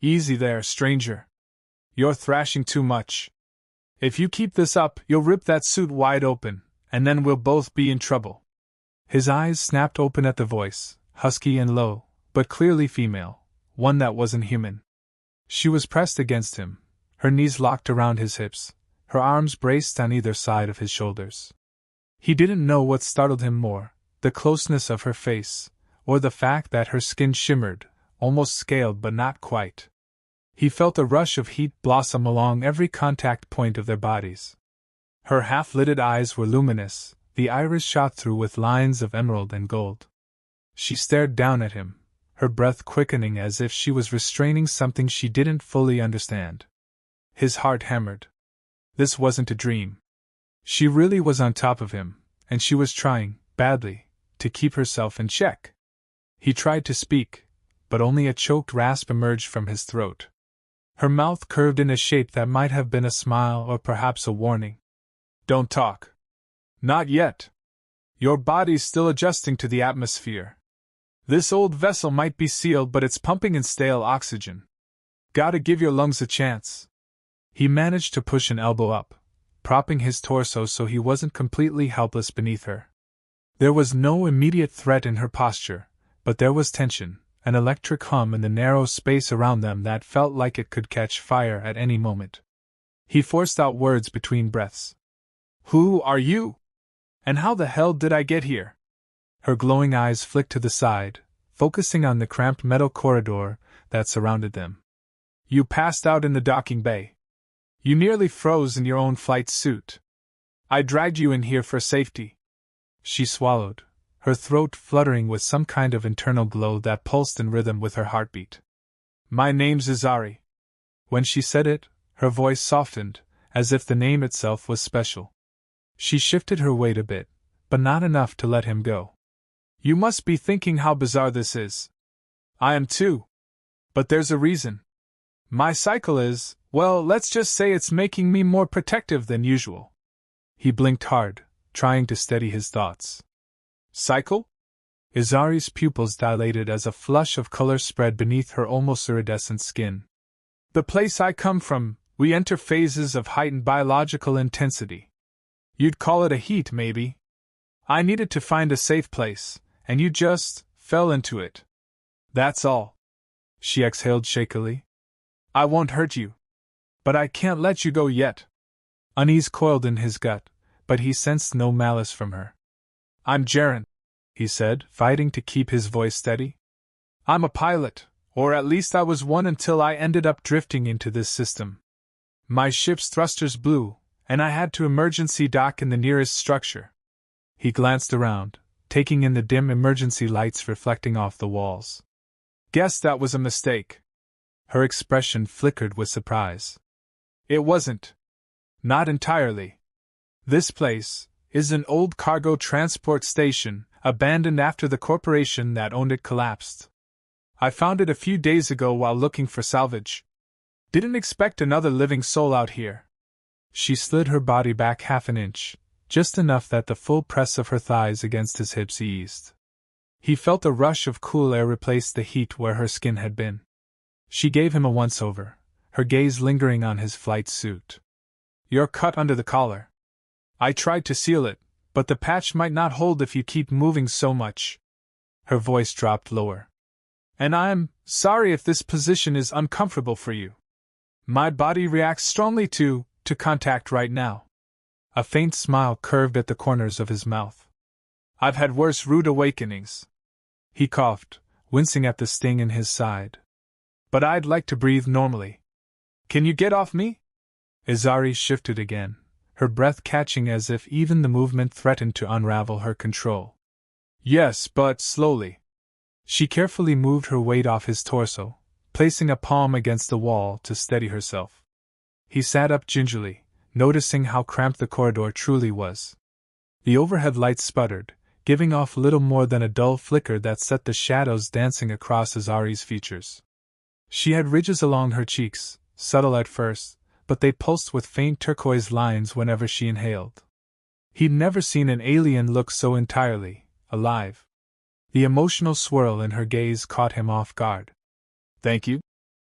Easy there, stranger. You're thrashing too much. If you keep this up, you'll rip that suit wide open, and then we'll both be in trouble. His eyes snapped open at the voice, husky and low, but clearly female, one that wasn't human. She was pressed against him, her knees locked around his hips, her arms braced on either side of his shoulders. He didn't know what startled him more, the closeness of her face, or the fact that her skin shimmered, almost scaled but not quite. He felt a rush of heat blossom along every contact point of their bodies. Her half-lidded eyes were luminous, the iris shot through with lines of emerald and gold. She stared down at him, her breath quickening as if she was restraining something she didn't fully understand. His heart hammered. This wasn't a dream. She really was on top of him, and she was trying, badly, to keep herself in check. He tried to speak, but only a choked rasp emerged from his throat. Her mouth curved in a shape that might have been a smile or perhaps a warning. Don't talk. Not yet. Your body's still adjusting to the atmosphere. This old vessel might be sealed, but it's pumping in stale oxygen. Gotta give your lungs a chance. He managed to push an elbow up, propping his torso so he wasn't completely helpless beneath her. There was no immediate threat in her posture, but there was tension, an electric hum in the narrow space around them that felt like it could catch fire at any moment. He forced out words between breaths. Who are you? And how the hell did I get here? Her glowing eyes flicked to the side, focusing on the cramped metal corridor that surrounded them. You passed out in the docking bay. You nearly froze in your own flight suit. I dragged you in here for safety. She swallowed, her throat fluttering with some kind of internal glow that pulsed in rhythm with her heartbeat. My name's Izari. When she said it, her voice softened, as if the name itself was special. She shifted her weight a bit, but not enough to let him go. You must be thinking how bizarre this is. I am too. But there's a reason. My cycle is, well, let's just say it's making me more protective than usual. He blinked hard, trying to steady his thoughts. Cycle? Izari's pupils dilated as a flush of color spread beneath her almost iridescent skin. The place I come from, we enter phases of heightened biological intensity. You'd call it a heat, maybe. I needed to find a safe place, and you just fell into it. That's all. She exhaled shakily. I won't hurt you. But I can't let you go yet. Unease coiled in his gut, but he sensed no malice from her. I'm Jaren, he said, fighting to keep his voice steady. I'm a pilot, or at least I was one until I ended up drifting into this system. My ship's thrusters blew, and I had to emergency dock in the nearest structure. He glanced around, taking in the dim emergency lights reflecting off the walls. Guess that was a mistake. Her expression flickered with surprise. It wasn't. Not entirely. This place is an old cargo transport station, abandoned after the corporation that owned it collapsed. I found it a few days ago while looking for salvage. Didn't expect another living soul out here. She slid her body back half an inch, just enough that the full press of her thighs against his hips eased. He felt a rush of cool air replace the heat where her skin had been. She gave him a once-over, her gaze lingering on his flight suit. You're cut under the collar. I tried to seal it, but the patch might not hold if you keep moving so much. Her voice dropped lower. And I'm sorry if this position is uncomfortable for you. My body reacts strongly to contact right now. A faint smile curved at the corners of his mouth. I've had worse rude awakenings. He coughed, wincing at the sting in his side. But I'd like to breathe normally. Can you get off me? Izari shifted again, her breath catching as if even the movement threatened to unravel her control. Yes, but slowly. She carefully moved her weight off his torso, placing a palm against the wall to steady herself. He sat up gingerly, noticing how cramped the corridor truly was. The overhead lights sputtered, giving off little more than a dull flicker that set the shadows dancing across Izari's features. She had ridges along her cheeks, subtle at first, but they pulsed with faint turquoise lines whenever she inhaled. He'd never seen an alien look so entirely alive. The emotional swirl in her gaze caught him off guard. Thank you?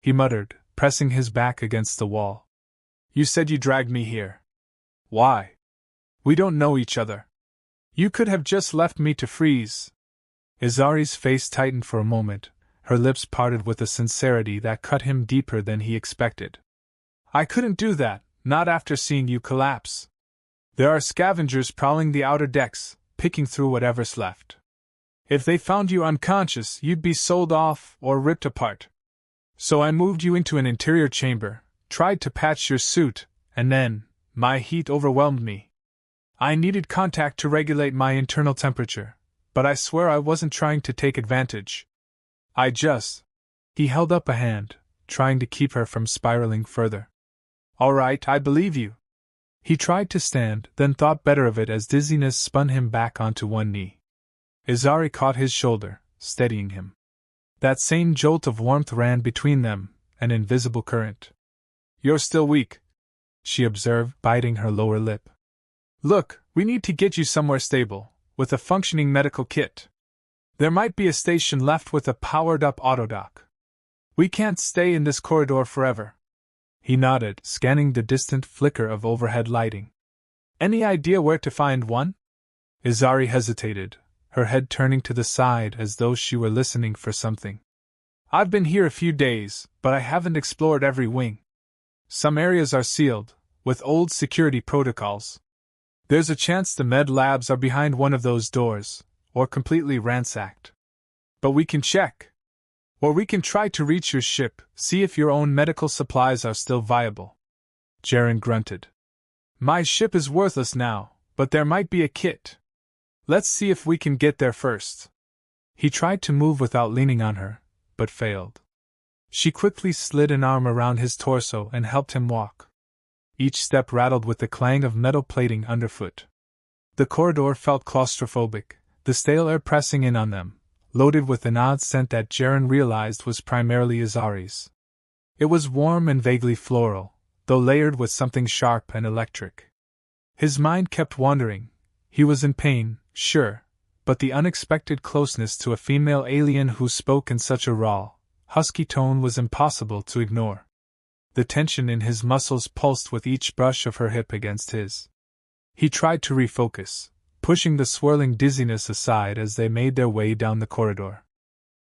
he muttered, pressing his back against the wall. You said you dragged me here. Why? We don't know each other. You could have just left me to freeze. Izari's face tightened for a moment, her lips parted with a sincerity that cut him deeper than he expected. I couldn't do that, not after seeing you collapse. There are scavengers prowling the outer decks, picking through whatever's left. If they found you unconscious, you'd be sold off or ripped apart. So I moved you into an interior chamber, tried to patch your suit, and then, my heat overwhelmed me. I needed contact to regulate my internal temperature, but I swear I wasn't trying to take advantage. I just... He held up a hand, trying to keep her from spiraling further. All right, I believe you. He tried to stand, then thought better of it as dizziness spun him back onto one knee. Izari caught his shoulder, steadying him. That same jolt of warmth ran between them, an invisible current. You're still weak, she observed, biting her lower lip. Look, we need to get you somewhere stable, with a functioning medical kit. There might be a station left with a powered-up autodock. We can't stay in this corridor forever. He nodded, scanning the distant flicker of overhead lighting. Any idea where to find one? Izari hesitated, her head turning to the side as though she were listening for something. I've been here a few days, but I haven't explored every wing. Some areas are sealed, with old security protocols. There's a chance the med labs are behind one of those doors, or completely ransacked. But we can check. Or we can try to reach your ship, see if your own medical supplies are still viable. Jaren grunted. My ship is worthless now, but there might be a kit. Let's see if we can get there first. He tried to move without leaning on her, but failed. She quickly slid an arm around his torso and helped him walk. Each step rattled with the clang of metal plating underfoot. The corridor felt claustrophobic, the stale air pressing in on them, loaded with an odd scent that Jaren realized was primarily Izari's. It was warm and vaguely floral, though layered with something sharp and electric. His mind kept wandering. He was in pain, sure, but the unexpected closeness to a female alien who spoke in such a raw, husky tone was impossible to ignore. The tension in his muscles pulsed with each brush of her hip against his. He tried to refocus, pushing the swirling dizziness aside as they made their way down the corridor.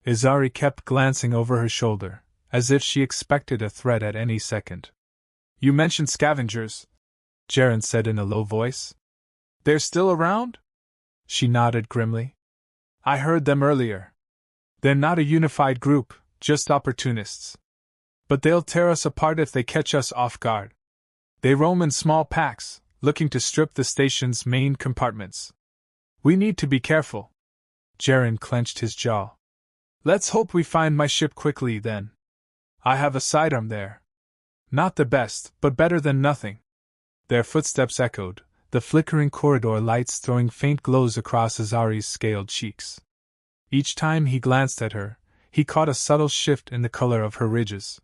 Izari kept glancing over her shoulder, as if she expected a threat at any second. You mentioned scavengers, Jaren said in a low voice. They're still around? She nodded grimly. I heard them earlier. They're not a unified group, just opportunists. But they'll tear us apart if they catch us off guard. They roam in small packs, looking to strip the station's main compartments. We need to be careful. Jaren clenched his jaw. Let's hope we find my ship quickly, then. I have a sidearm there. Not the best, but better than nothing. Their footsteps echoed, the flickering corridor lights throwing faint glows across Izari's scaled cheeks. Each time he glanced at her, he caught a subtle shift in the color of her ridges.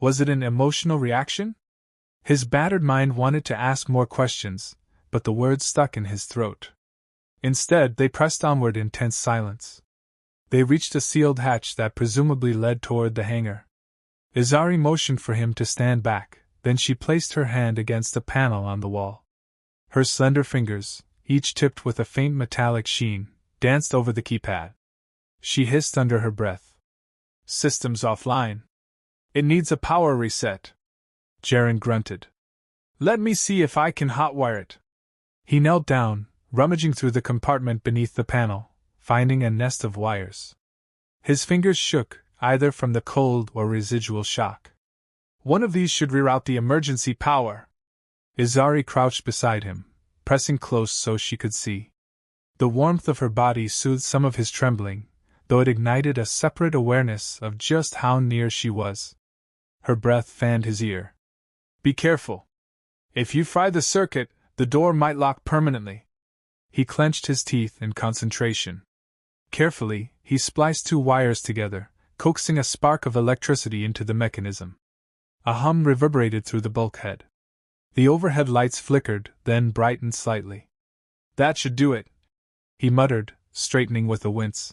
Was it an emotional reaction? His battered mind wanted to ask more questions, but the words stuck in his throat. Instead, they pressed onward in tense silence. They reached a sealed hatch that presumably led toward the hangar. Izari motioned for him to stand back, then she placed her hand against a panel on the wall. Her slender fingers, each tipped with a faint metallic sheen, danced over the keypad. She hissed under her breath. Systems offline. It needs a power reset. Jaren grunted. Let me see if I can hotwire it. He knelt down, rummaging through the compartment beneath the panel, finding a nest of wires. His fingers shook, either from the cold or residual shock. One of these should reroute the emergency power. Izari crouched beside him, pressing close so she could see. The warmth of her body soothed some of his trembling, though it ignited a separate awareness of just how near she was. Her breath fanned his ear. Be careful. If you fry the circuit, the door might lock permanently. He clenched his teeth in concentration. Carefully, he spliced two wires together, coaxing a spark of electricity into the mechanism. A hum reverberated through the bulkhead. The overhead lights flickered, then brightened slightly. That should do it, he muttered, straightening with a wince.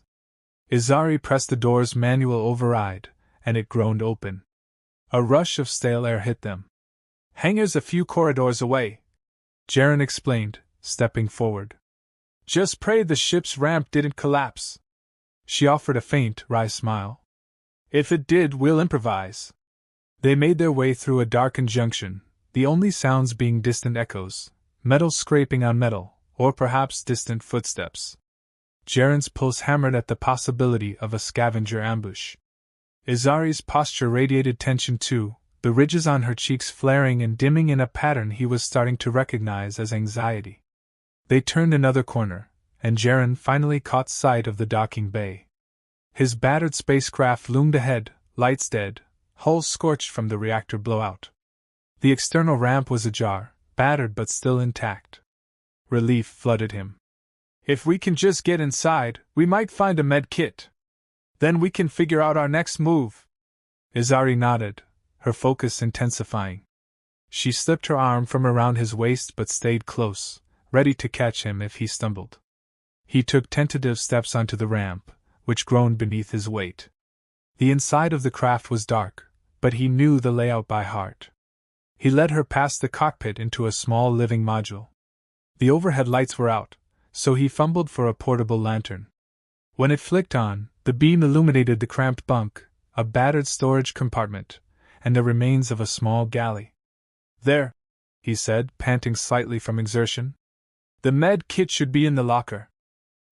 Izari pressed the door's manual override, and it groaned open. A rush of stale air hit them. "Hangar's a few corridors away," Jaren explained, stepping forward. "Just pray the ship's ramp didn't collapse." She offered a faint, wry smile. "If it did, we'll improvise." They made their way through a darkened junction, the only sounds being distant echoes, metal scraping on metal, or perhaps distant footsteps. Jaren's pulse hammered at the possibility of a scavenger ambush. Izari's posture radiated tension too, the ridges on her cheeks flaring and dimming in a pattern he was starting to recognize as anxiety. They turned another corner, and Jaren finally caught sight of the docking bay. His battered spacecraft loomed ahead, lights dead, hull scorched from the reactor blowout. The external ramp was ajar, battered but still intact. Relief flooded him. "If we can just get inside, we might find a med kit. Then we can figure out our next move." Izari nodded, her focus intensifying. She slipped her arm from around his waist but stayed close, ready to catch him if he stumbled. He took tentative steps onto the ramp, which groaned beneath his weight. The inside of the craft was dark, but he knew the layout by heart. He led her past the cockpit into a small living module. The overhead lights were out, so he fumbled for a portable lantern. When it flicked on, the beam illuminated the cramped bunk, a battered storage compartment, and the remains of a small galley. "There," he said, panting slightly from exertion. "The med kit should be in the locker."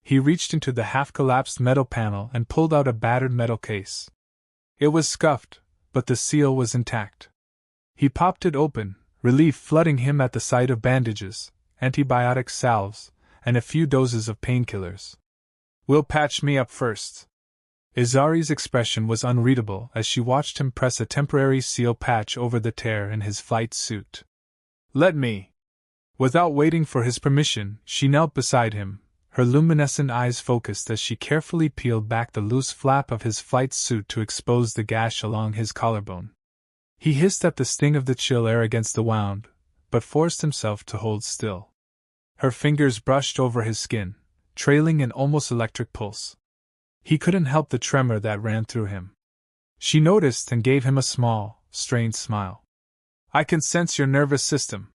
He reached into the half-collapsed metal panel and pulled out a battered metal case. It was scuffed, but the seal was intact. He popped it open, relief flooding him at the sight of bandages, antibiotic salves, and a few doses of painkillers. "We'll patch me up first." Izari's expression was unreadable as she watched him press a temporary seal patch over the tear in his flight suit. "Let me." Without waiting for his permission, she knelt beside him, her luminescent eyes focused as she carefully peeled back the loose flap of his flight suit to expose the gash along his collarbone. He hissed at the sting of the chill air against the wound, but forced himself to hold still. Her fingers brushed over his skin, trailing an almost electric pulse. He couldn't help the tremor that ran through him. She noticed and gave him a small, strained smile. "I can sense your nervous system.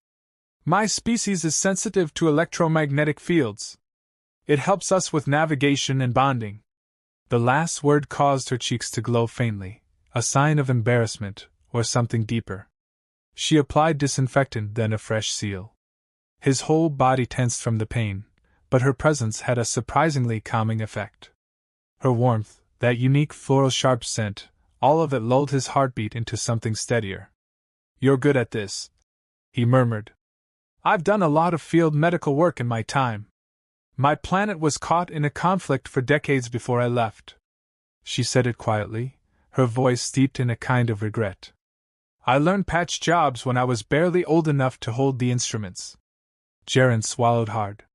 My species is sensitive to electromagnetic fields. It helps us with navigation and bonding." The last word caused her cheeks to glow faintly, a sign of embarrassment, or something deeper. She applied disinfectant, then a fresh seal. His whole body tensed from the pain, but her presence had a surprisingly calming effect. Her warmth, that unique floral sharp scent, all of it lulled his heartbeat into something steadier. "You're good at this," he murmured. "I've done a lot of field medical work in my time. My planet was caught in a conflict for decades before I left." She said it quietly, her voice steeped in a kind of regret. "I learned patch jobs when I was barely old enough to hold the instruments." Jaren swallowed hard.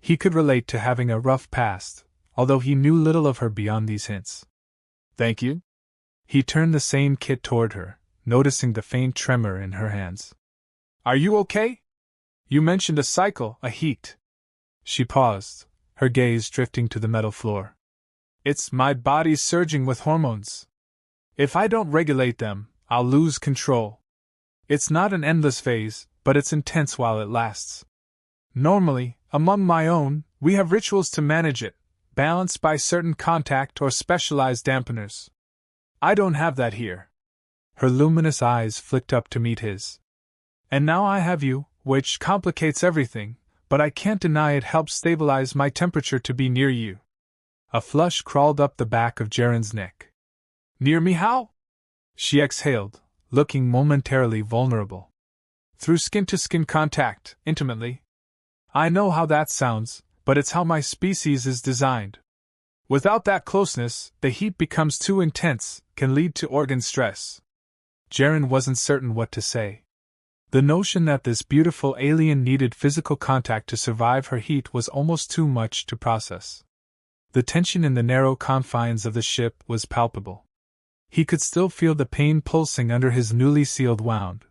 He could relate to having a rough past, although he knew little of her beyond these hints. "Thank you." He turned the same kit toward her, noticing the faint tremor in her hands. "Are you okay? You mentioned a cycle, a heat." She paused, her gaze drifting to the metal floor. "It's my body's surging with hormones. If I don't regulate them, I'll lose control. It's not an endless phase, but it's intense while it lasts. Normally, among my own, we have rituals to manage it, balanced by certain contact or specialized dampeners. I don't have that here." Her luminous eyes flicked up to meet his. "And now I have you, which complicates everything, but I can't deny it helps stabilize my temperature to be near you." A flush crawled up the back of Jaren's neck. "Near me how?" She exhaled, looking momentarily vulnerable. "Through skin-to-skin contact, intimately. I know how that sounds, but it's how my species is designed. Without that closeness, the heat becomes too intense, can lead to organ stress." Jaren wasn't certain what to say. The notion that this beautiful alien needed physical contact to survive her heat was almost too much to process. The tension in the narrow confines of the ship was palpable. He could still feel the pain pulsing under his newly sealed wound,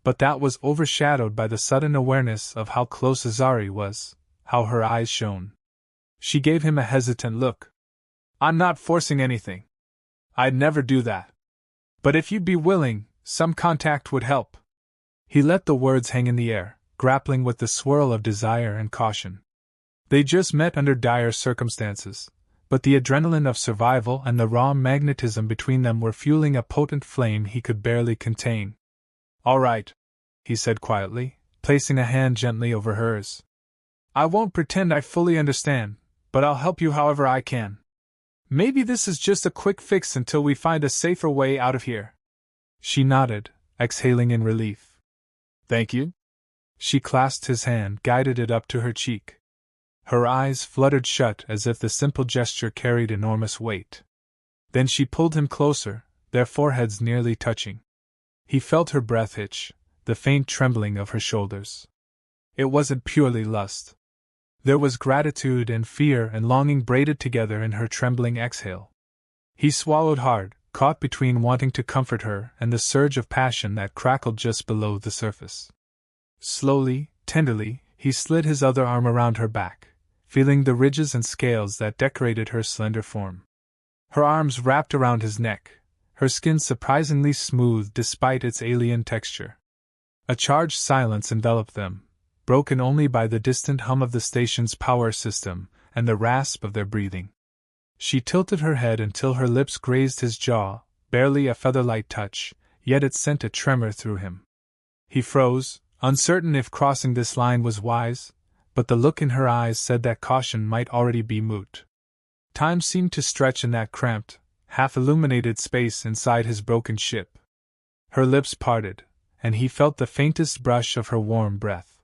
but that was overshadowed by the sudden awareness of how close Izari was, how her eyes shone. She gave him a hesitant look. "I'm not forcing anything. I'd never do that. But if you'd be willing, some contact would help. He let the words hang in the air, grappling with the swirl of desire and caution. They just met under dire circumstances, but the adrenaline of survival and the raw magnetism between them were fueling a potent flame he could barely contain. "All right," he said quietly, placing a hand gently over hers. "I won't pretend I fully understand, but I'll help you however I can. Maybe this is just a quick fix until we find a safer way out of here." She nodded, exhaling in relief. "Thank you." She clasped his hand, guided it up to her cheek. Her eyes fluttered shut as if the simple gesture carried enormous weight. Then she pulled him closer, their foreheads nearly touching. He felt her breath hitch, the faint trembling of her shoulders. It wasn't purely lust. There was gratitude and fear and longing braided together in her trembling exhale. He swallowed hard, caught between wanting to comfort her and the surge of passion that crackled just below the surface. Slowly, tenderly, he slid his other arm around her back, feeling the ridges and scales that decorated her slender form. Her arms wrapped around his neck, her skin surprisingly smooth despite its alien texture. A charged silence enveloped them, broken only by the distant hum of the station's power system and the rasp of their breathing. She tilted her head until her lips grazed his jaw, barely a feather-light touch, yet it sent a tremor through him. He froze, uncertain if crossing this line was wise, but the look in her eyes said that caution might already be moot. Time seemed to stretch in that cramped, half-illuminated space inside his broken ship. Her lips parted, and he felt the faintest brush of her warm breath.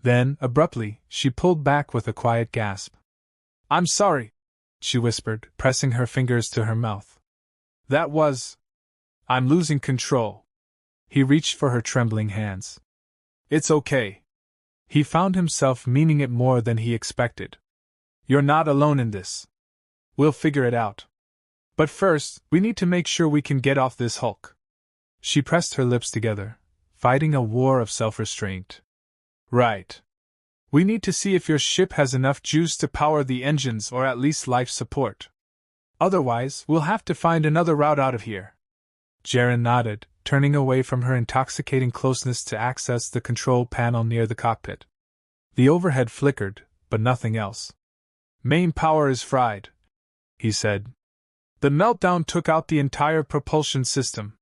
Then, abruptly, she pulled back with a quiet gasp. "I'm sorry," she whispered, pressing her fingers to her mouth. I'm losing control." He reached for her trembling hands. "It's okay." He found himself meaning it more than he expected. "You're not alone in this. We'll figure it out. But first, we need to make sure we can get off this hulk." She pressed her lips together, fighting a war of self-restraint. "Right. We need to see if your ship has enough juice to power the engines or at least life support. Otherwise, we'll have to find another route out of here." Jaren nodded, turning away from her intoxicating closeness to access the control panel near the cockpit. The overhead flickered, but nothing else. "Main power is fried," he said. "The meltdown took out the entire propulsion system.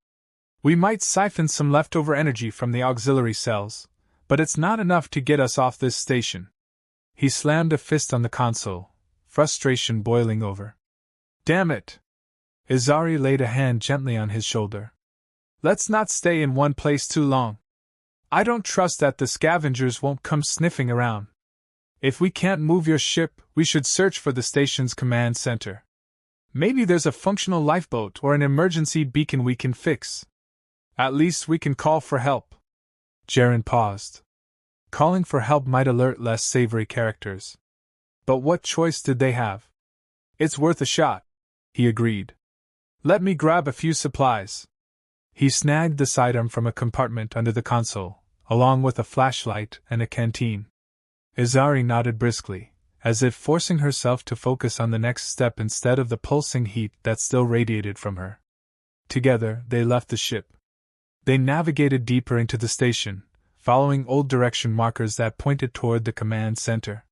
We might siphon some leftover energy from the auxiliary cells, but it's not enough to get us off this station." He slammed a fist on the console, frustration boiling over. "Damn it!" Izari laid a hand gently on his shoulder. "Let's not stay in one place too long. I don't trust that the scavengers won't come sniffing around. If we can't move your ship, we should search for the station's command center. Maybe there's a functional lifeboat or an emergency beacon we can fix. At least we can call for help." Jaren paused. Calling for help might alert less savory characters. But what choice did they have? "It's worth a shot," he agreed. "Let me grab a few supplies." He snagged the sidearm from a compartment under the console, along with a flashlight and a canteen. Izari nodded briskly, as if forcing herself to focus on the next step instead of the pulsing heat that still radiated from her. Together, they left the ship. They navigated deeper into the station, following old direction markers that pointed toward the command center.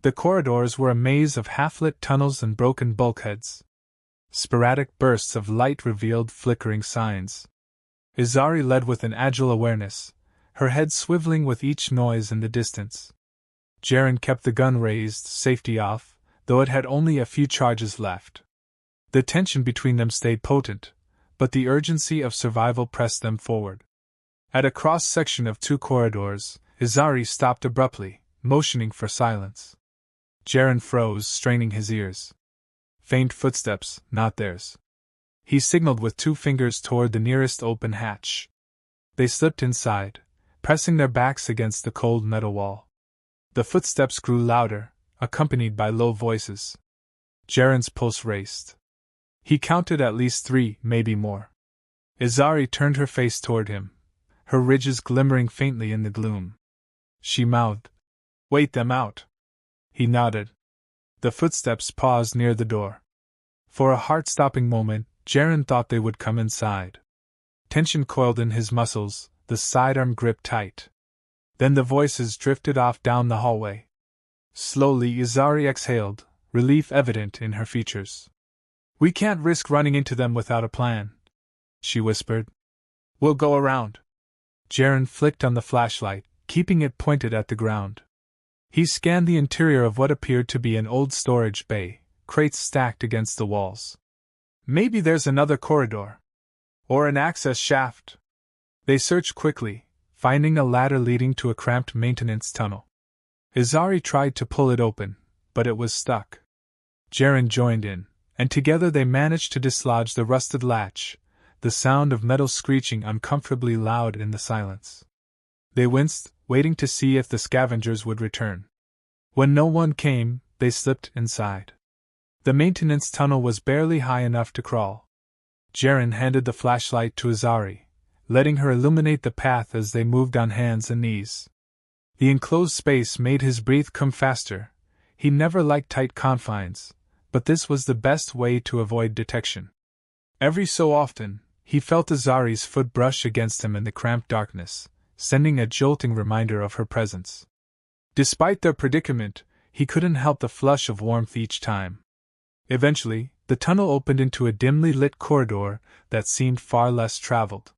The corridors were a maze of half-lit tunnels and broken bulkheads. Sporadic bursts of light revealed flickering signs. Izari led with an agile awareness, her head swiveling with each noise in the distance. Jaren kept the gun raised, safety off, though it had only a few charges left. The tension between them stayed potent, but the urgency of survival pressed them forward. At a cross-section of two corridors, Izari stopped abruptly, motioning for silence. Jaren froze, straining his ears. Faint footsteps, not theirs. He signaled with two fingers toward the nearest open hatch. They slipped inside, pressing their backs against the cold metal wall. The footsteps grew louder, accompanied by low voices. Jaren's pulse raced. He counted at least 3, maybe more. Izari turned her face toward him, her ridges glimmering faintly in the gloom. She mouthed, "Wait them out." He nodded. The footsteps paused near the door. For a heart-stopping moment, Jaren thought they would come inside. Tension coiled in his muscles, the sidearm gripped tight. Then the voices drifted off down the hallway. Slowly Izari exhaled, relief evident in her features. "We can't risk running into them without a plan," she whispered. "We'll go around." Jaren flicked on the flashlight, keeping it pointed at the ground. He scanned the interior of what appeared to be an old storage bay, crates stacked against the walls. "Maybe there's another corridor. Or an access shaft." They searched quickly, finding a ladder leading to a cramped maintenance tunnel. Izari tried to pull it open, but it was stuck. Jaren joined in, and together they managed to dislodge the rusted latch, the sound of metal screeching uncomfortably loud in the silence. They winced, waiting to see if the scavengers would return. When no one came, they slipped inside. The maintenance tunnel was barely high enough to crawl. Jaren handed the flashlight to Izari, letting her illuminate the path as they moved on hands and knees. The enclosed space made his breath come faster. He never liked tight confines, but this was the best way to avoid detection. Every so often, he felt Izari's foot brush against him in the cramped darkness, sending a jolting reminder of her presence. Despite their predicament, he couldn't help the flush of warmth each time. Eventually, the tunnel opened into a dimly lit corridor that seemed far less traveled.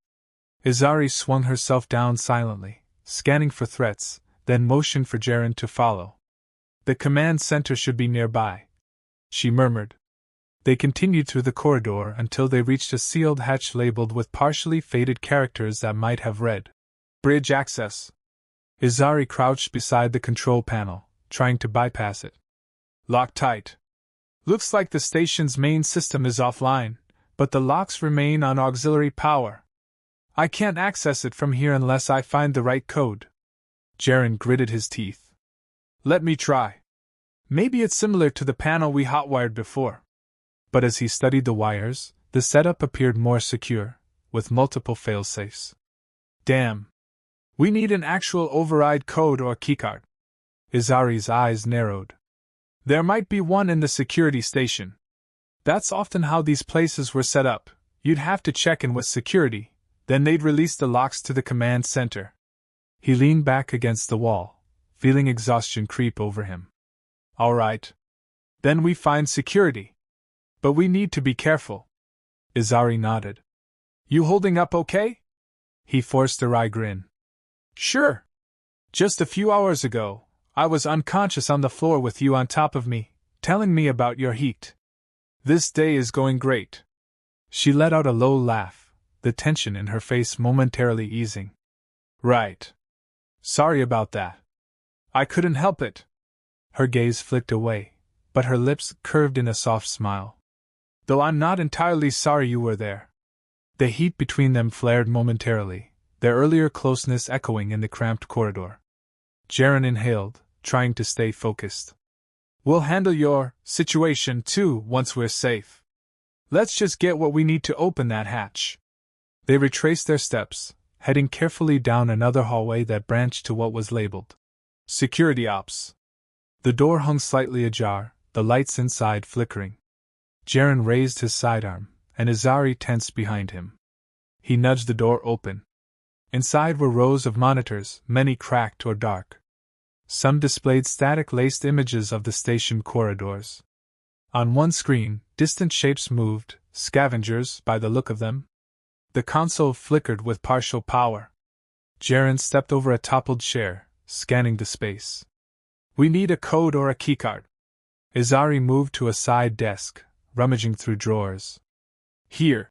Izari swung herself down silently, scanning for threats, then motioned for Jaren to follow. "The command center should be nearby," she murmured. They continued through the corridor until they reached a sealed hatch labeled with partially faded characters that might have read, "Bridge access." Izari crouched beside the control panel, trying to bypass it. "Lock tight. Looks like the station's main system is offline, but the locks remain on auxiliary power. I can't access it from here unless I find the right code." Jaren gritted his teeth. "Let me try. Maybe it's similar to the panel we hotwired before." But as he studied the wires, the setup appeared more secure, with multiple failsafes. "Damn. We need an actual override code or keycard." Izari's eyes narrowed. "There might be one in the security station. That's often how these places were set up. You'd have to check in with security, then they'd release the locks to the command center." He leaned back against the wall, feeling exhaustion creep over him. "All right. Then we find security. But we need to be careful." Izari nodded. "You holding up okay?" He forced a wry grin. "Sure. Just a few hours ago, I was unconscious on the floor with you on top of me, telling me about your heat. This day is going great." She let out a low laugh, the tension in her face momentarily easing. "Right. Sorry about that. I couldn't help it." Her gaze flicked away, but her lips curved in a soft smile. "Though I'm not entirely sorry you were there." The heat between them flared momentarily, their earlier closeness echoing in the cramped corridor. Jaren inhaled, trying to stay focused. "We'll handle your situation too once we're safe. Let's just get what we need to open that hatch." They retraced their steps, heading carefully down another hallway that branched to what was labeled Security Ops. The door hung slightly ajar, the lights inside flickering. Jaren raised his sidearm, and Izari tensed behind him. He nudged the door open. Inside were rows of monitors, many cracked or dark. Some displayed static-laced images of the station corridors. On one screen, distant shapes moved, scavengers by the look of them. The console flickered with partial power. Jaren stepped over a toppled chair, scanning the space. "We need a code or a keycard." Izari moved to a side desk, rummaging through drawers. "Here,"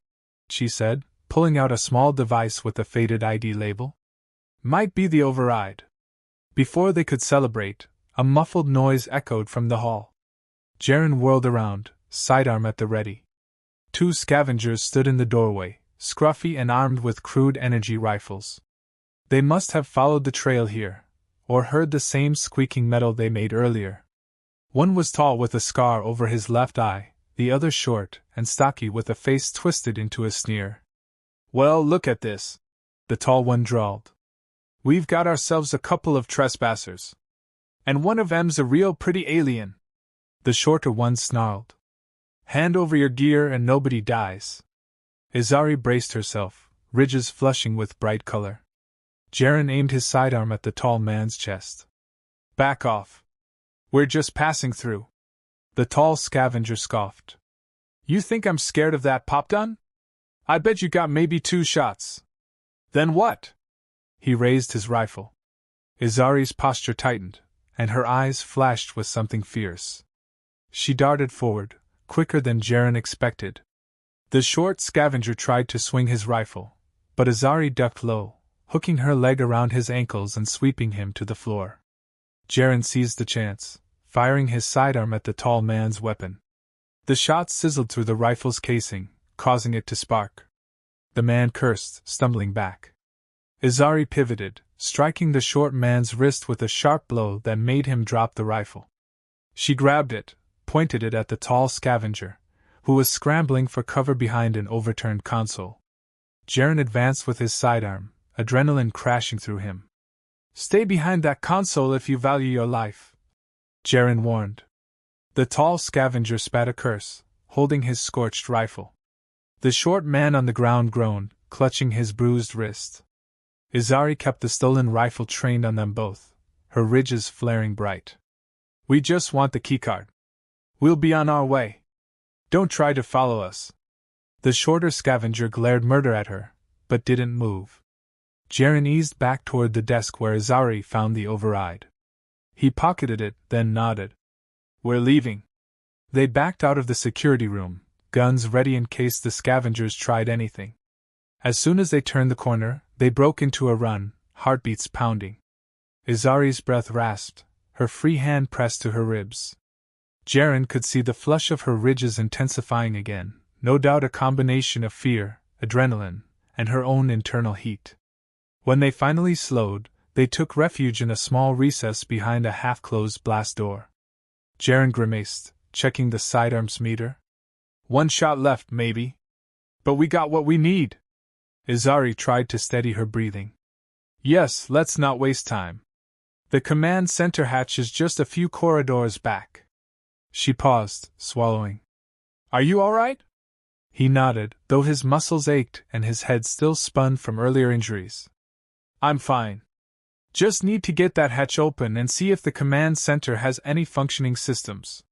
she said, pulling out a small device with a faded ID label. "Might be the override." Before they could celebrate, a muffled noise echoed from the hall. Jaren whirled around, sidearm at the ready. Two scavengers stood in the doorway, scruffy and armed with crude energy rifles. They must have followed the trail here, or heard the same squeaking metal they made earlier. One was tall with a scar over his left eye, the other short and stocky with a face twisted into a sneer. "Well, look at this," the tall one drawled. "We've got ourselves a couple of trespassers. And one of 'em's a real pretty alien." The shorter one snarled. "Hand over your gear and nobody dies." Izari braced herself, ridges flushing with bright color. Jaren aimed his sidearm at the tall man's chest. Back off. We're just passing through. The tall scavenger scoffed. You think I'm scared of that pop gun? I bet you got maybe 2 shots. Then what? He raised his rifle. Izari's posture tightened, and her eyes flashed with something fierce. She darted forward, quicker than Jaren expected. The short scavenger tried to swing his rifle, but Izari ducked low, hooking her leg around his ankles and sweeping him to the floor. Jaren seized the chance, firing his sidearm at the tall man's weapon. The shot sizzled through the rifle's casing, causing it to spark. The man cursed, stumbling back. Izari pivoted, striking the short man's wrist with a sharp blow that made him drop the rifle. She grabbed it, pointed it at the tall scavenger, who was scrambling for cover behind an overturned console. Jaren advanced with his sidearm, adrenaline crashing through him. Stay behind that console if you value your life, Jaren warned. The tall scavenger spat a curse, holding his scorched rifle. The short man on the ground groaned, clutching his bruised wrist. Izari kept the stolen rifle trained on them both, her ridges flaring bright. We just want the keycard. We'll be on our way. Don't try to follow us. The shorter scavenger glared murder at her, but didn't move. Jaren eased back toward the desk where Izari found the override. He pocketed it, then nodded. We're leaving. They backed out of the security room, guns ready in case the scavengers tried anything. As soon as they turned the corner, they broke into a run, heartbeats pounding. Izari's breath rasped, her free hand pressed to her ribs. Jaren could see the flush of her ridges intensifying again, no doubt a combination of fear, adrenaline, and her own internal heat. When they finally slowed, they took refuge in a small recess behind a half-closed blast door. Jaren grimaced, checking the sidearm's meter. 1 shot left, maybe. But we got what we need. Izari tried to steady her breathing. Yes, let's not waste time. The command center hatch is just a few corridors back. She paused, swallowing. Are you all right? He nodded, though his muscles ached and his head still spun from earlier injuries. I'm fine. Just need to get that hatch open and see if the command center has any functioning systems.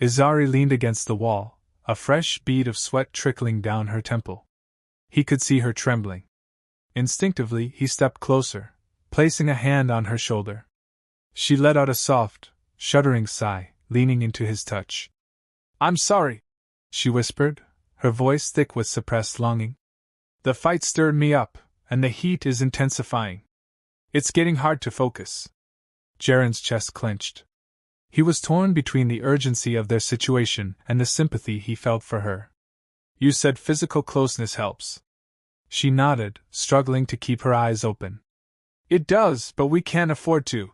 Izari leaned against the wall, a fresh bead of sweat trickling down her temple. He could see her trembling. Instinctively, he stepped closer, placing a hand on her shoulder. She let out a soft, shuddering sigh, leaning into his touch. I'm sorry, she whispered, her voice thick with suppressed longing. The fight stirred me up, and the heat is intensifying. It's getting hard to focus. Jaren's chest clenched. He was torn between the urgency of their situation and the sympathy he felt for her. You said physical closeness helps. She nodded, struggling to keep her eyes open. It does, but we can't afford to.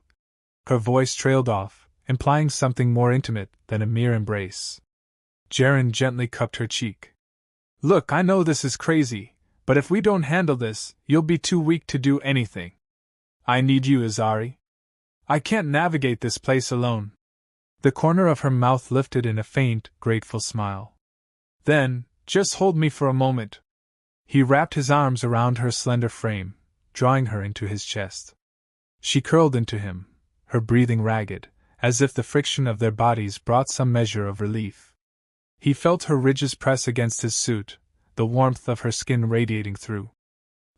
Her voice trailed off, implying something more intimate than a mere embrace. Jaren gently cupped her cheek. Look, I know this is crazy, but if we don't handle this, you'll be too weak to do anything. I need you, Izari. I can't navigate this place alone. The corner of her mouth lifted in a faint, grateful smile. Then, just hold me for a moment. He wrapped his arms around her slender frame, drawing her into his chest. She curled into him, her breathing ragged, as if the friction of their bodies brought some measure of relief. He felt her ridges press against his suit, the warmth of her skin radiating through.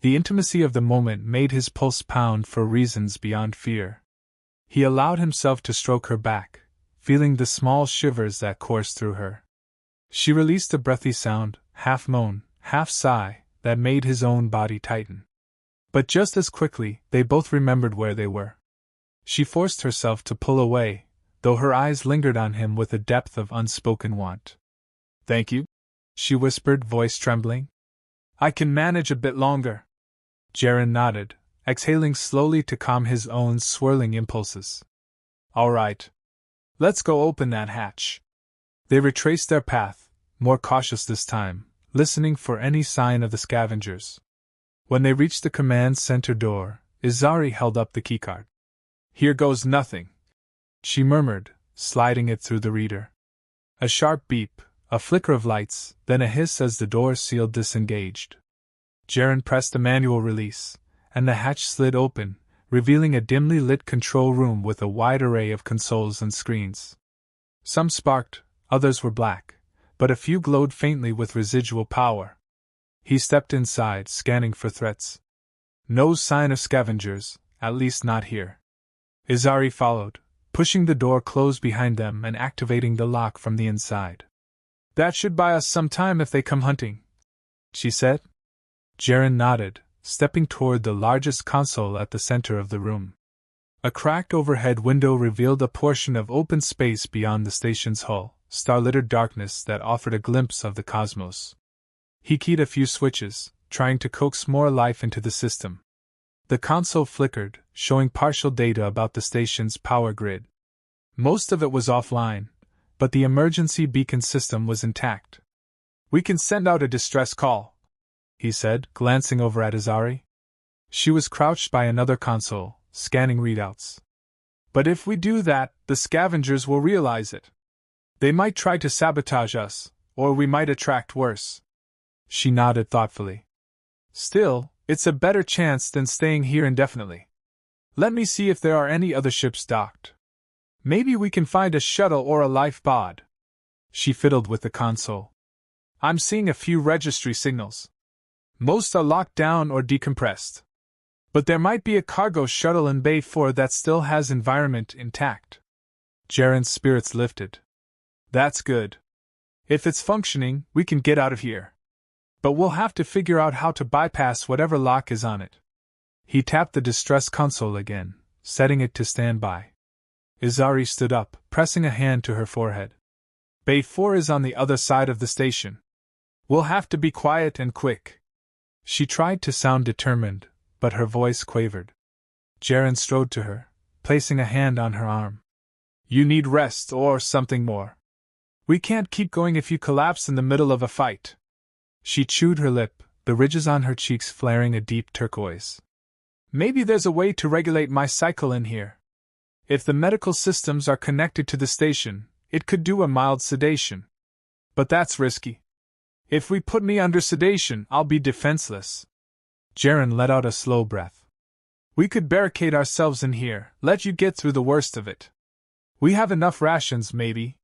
The intimacy of the moment made his pulse pound for reasons beyond fear. He allowed himself to stroke her back, feeling the small shivers that coursed through her. She released a breathy sound, half moan, half sigh, that made his own body tighten. But just as quickly, they both remembered where they were. She forced herself to pull away, though her eyes lingered on him with a depth of unspoken want. Thank you, she whispered, voice trembling. I can manage a bit longer. Jaren nodded, exhaling slowly to calm his own swirling impulses. All right. Let's go open that hatch. They retraced their path, more cautious this time, listening for any sign of the scavengers. When they reached the command center door, Izari held up the keycard. Here goes nothing, she murmured, sliding it through the reader. A sharp beep, a flicker of lights, then a hiss as the door seal disengaged. Jaren pressed a manual release, and the hatch slid open, revealing a dimly lit control room with a wide array of consoles and screens. Some sparked, others were black, but a few glowed faintly with residual power. He stepped inside, scanning for threats. No sign of scavengers, at least not here. Izari followed, pushing the door closed behind them and activating the lock from the inside. "That should buy us some time if they come hunting," she said. Jaren nodded, stepping toward the largest console at the center of the room. A cracked overhead window revealed a portion of open space beyond the station's hull, star-littered darkness that offered a glimpse of the cosmos. He keyed a few switches, trying to coax more life into the system. The console flickered, showing partial data about the station's power grid. Most of it was offline, but the emergency beacon system was intact. "We can send out a distress call," he said, glancing over at Izari. She was crouched by another console, scanning readouts. "But if we do that, the scavengers will realize it. They might try to sabotage us, or we might attract worse." She nodded thoughtfully. "Still, it's a better chance than staying here indefinitely. Let me see if there are any other ships docked. Maybe we can find a shuttle or a life pod." She fiddled with the console. "I'm seeing a few registry signals. Most are locked down or decompressed. But there might be a cargo shuttle in Bay 4 that still has environment intact." Jaren's spirits lifted. "That's good. If it's functioning, we can get out of here. But we'll have to figure out how to bypass whatever lock is on it." He tapped the distress console again, setting it to standby. Izari stood up, pressing a hand to her forehead. "Bay 4 is on the other side of the station. We'll have to be quiet and quick." She tried to sound determined, but her voice quavered. Jaren strode to her, placing a hand on her arm. "You need rest or something more. We can't keep going if you collapse in the middle of a fight." She chewed her lip, the ridges on her cheeks flaring a deep turquoise. "Maybe there's a way to regulate my cycle in here. If the medical systems are connected to the station, it could do a mild sedation. But that's risky. If we put me under sedation, I'll be defenseless." Jaren let out a slow breath. "We could barricade ourselves in here, let you get through the worst of it. We have enough rations, maybe.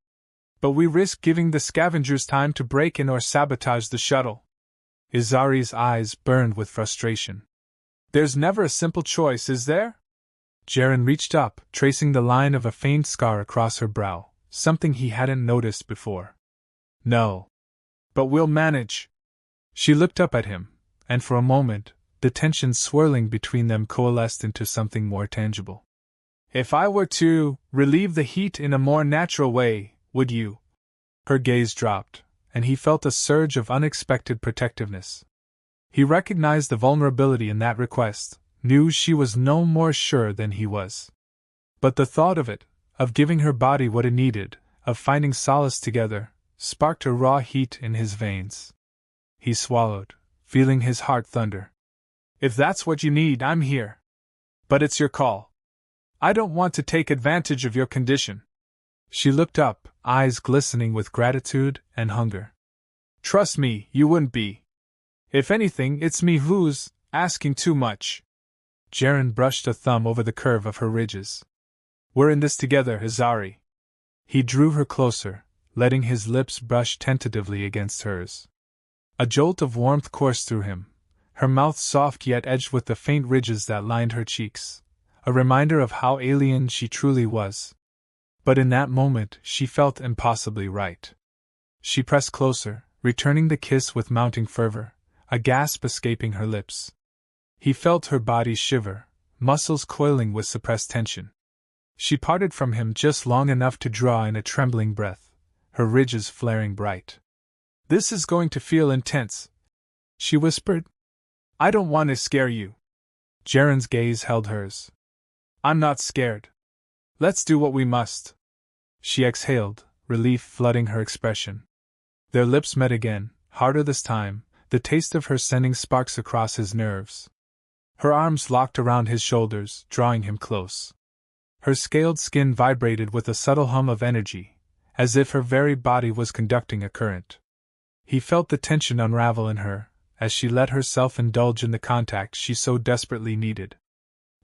But we risk giving the scavengers time to break in or sabotage the shuttle." Izari's eyes burned with frustration. "There's never a simple choice, is there?" Jaren reached up, tracing the line of a faint scar across her brow, something he hadn't noticed before. "No. But we'll manage." She looked up at him, and for a moment, the tension swirling between them coalesced into something more tangible. "If I were to relieve the heat in a more natural way, would you?" Her gaze dropped, and he felt a surge of unexpected protectiveness. He recognized the vulnerability in that request, knew she was no more sure than he was. But the thought of it, of giving her body what it needed, of finding solace together, sparked a raw heat in his veins. He swallowed, feeling his heart thunder. "If that's what you need, I'm here. But it's your call. I don't want to take advantage of your condition." She looked up, eyes glistening with gratitude and hunger. "Trust me, you wouldn't be. If anything, it's me who's asking too much." Jaren brushed a thumb over the curve of her ridges. "We're in this together, Izari." He drew her closer, letting his lips brush tentatively against hers. A jolt of warmth coursed through him, her mouth soft yet edged with the faint ridges that lined her cheeks, a reminder of how alien she truly was. But in that moment she felt impossibly right. She pressed closer, returning the kiss with mounting fervor, a gasp escaping her lips. He felt her body shiver, muscles coiling with suppressed tension. She parted from him just long enough to draw in a trembling breath, her ridges flaring bright. "This is going to feel intense," she whispered. "I don't want to scare you." Jaren's gaze held hers. "I'm not scared. Let's do what we must." She exhaled, relief flooding her expression. Their lips met again, harder this time, the taste of her sending sparks across his nerves. Her arms locked around his shoulders, drawing him close. Her scaled skin vibrated with a subtle hum of energy, as if her very body was conducting a current. He felt the tension unravel in her, as she let herself indulge in the contact she so desperately needed.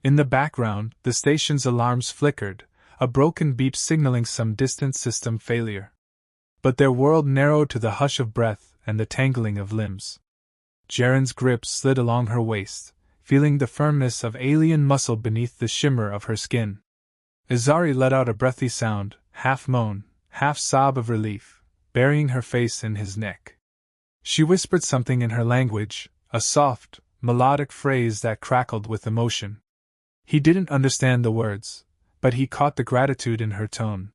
In the background, the station's alarms flickered, a broken beep signaling some distant system failure. But their world narrowed to the hush of breath and the tangling of limbs. Jaren's grip slid along her waist, feeling the firmness of alien muscle beneath the shimmer of her skin. Izari let out a breathy sound, half moan, half sob of relief, burying her face in his neck. She whispered something in her language, a soft, melodic phrase that crackled with emotion. He didn't understand the words, but he caught the gratitude in her tone.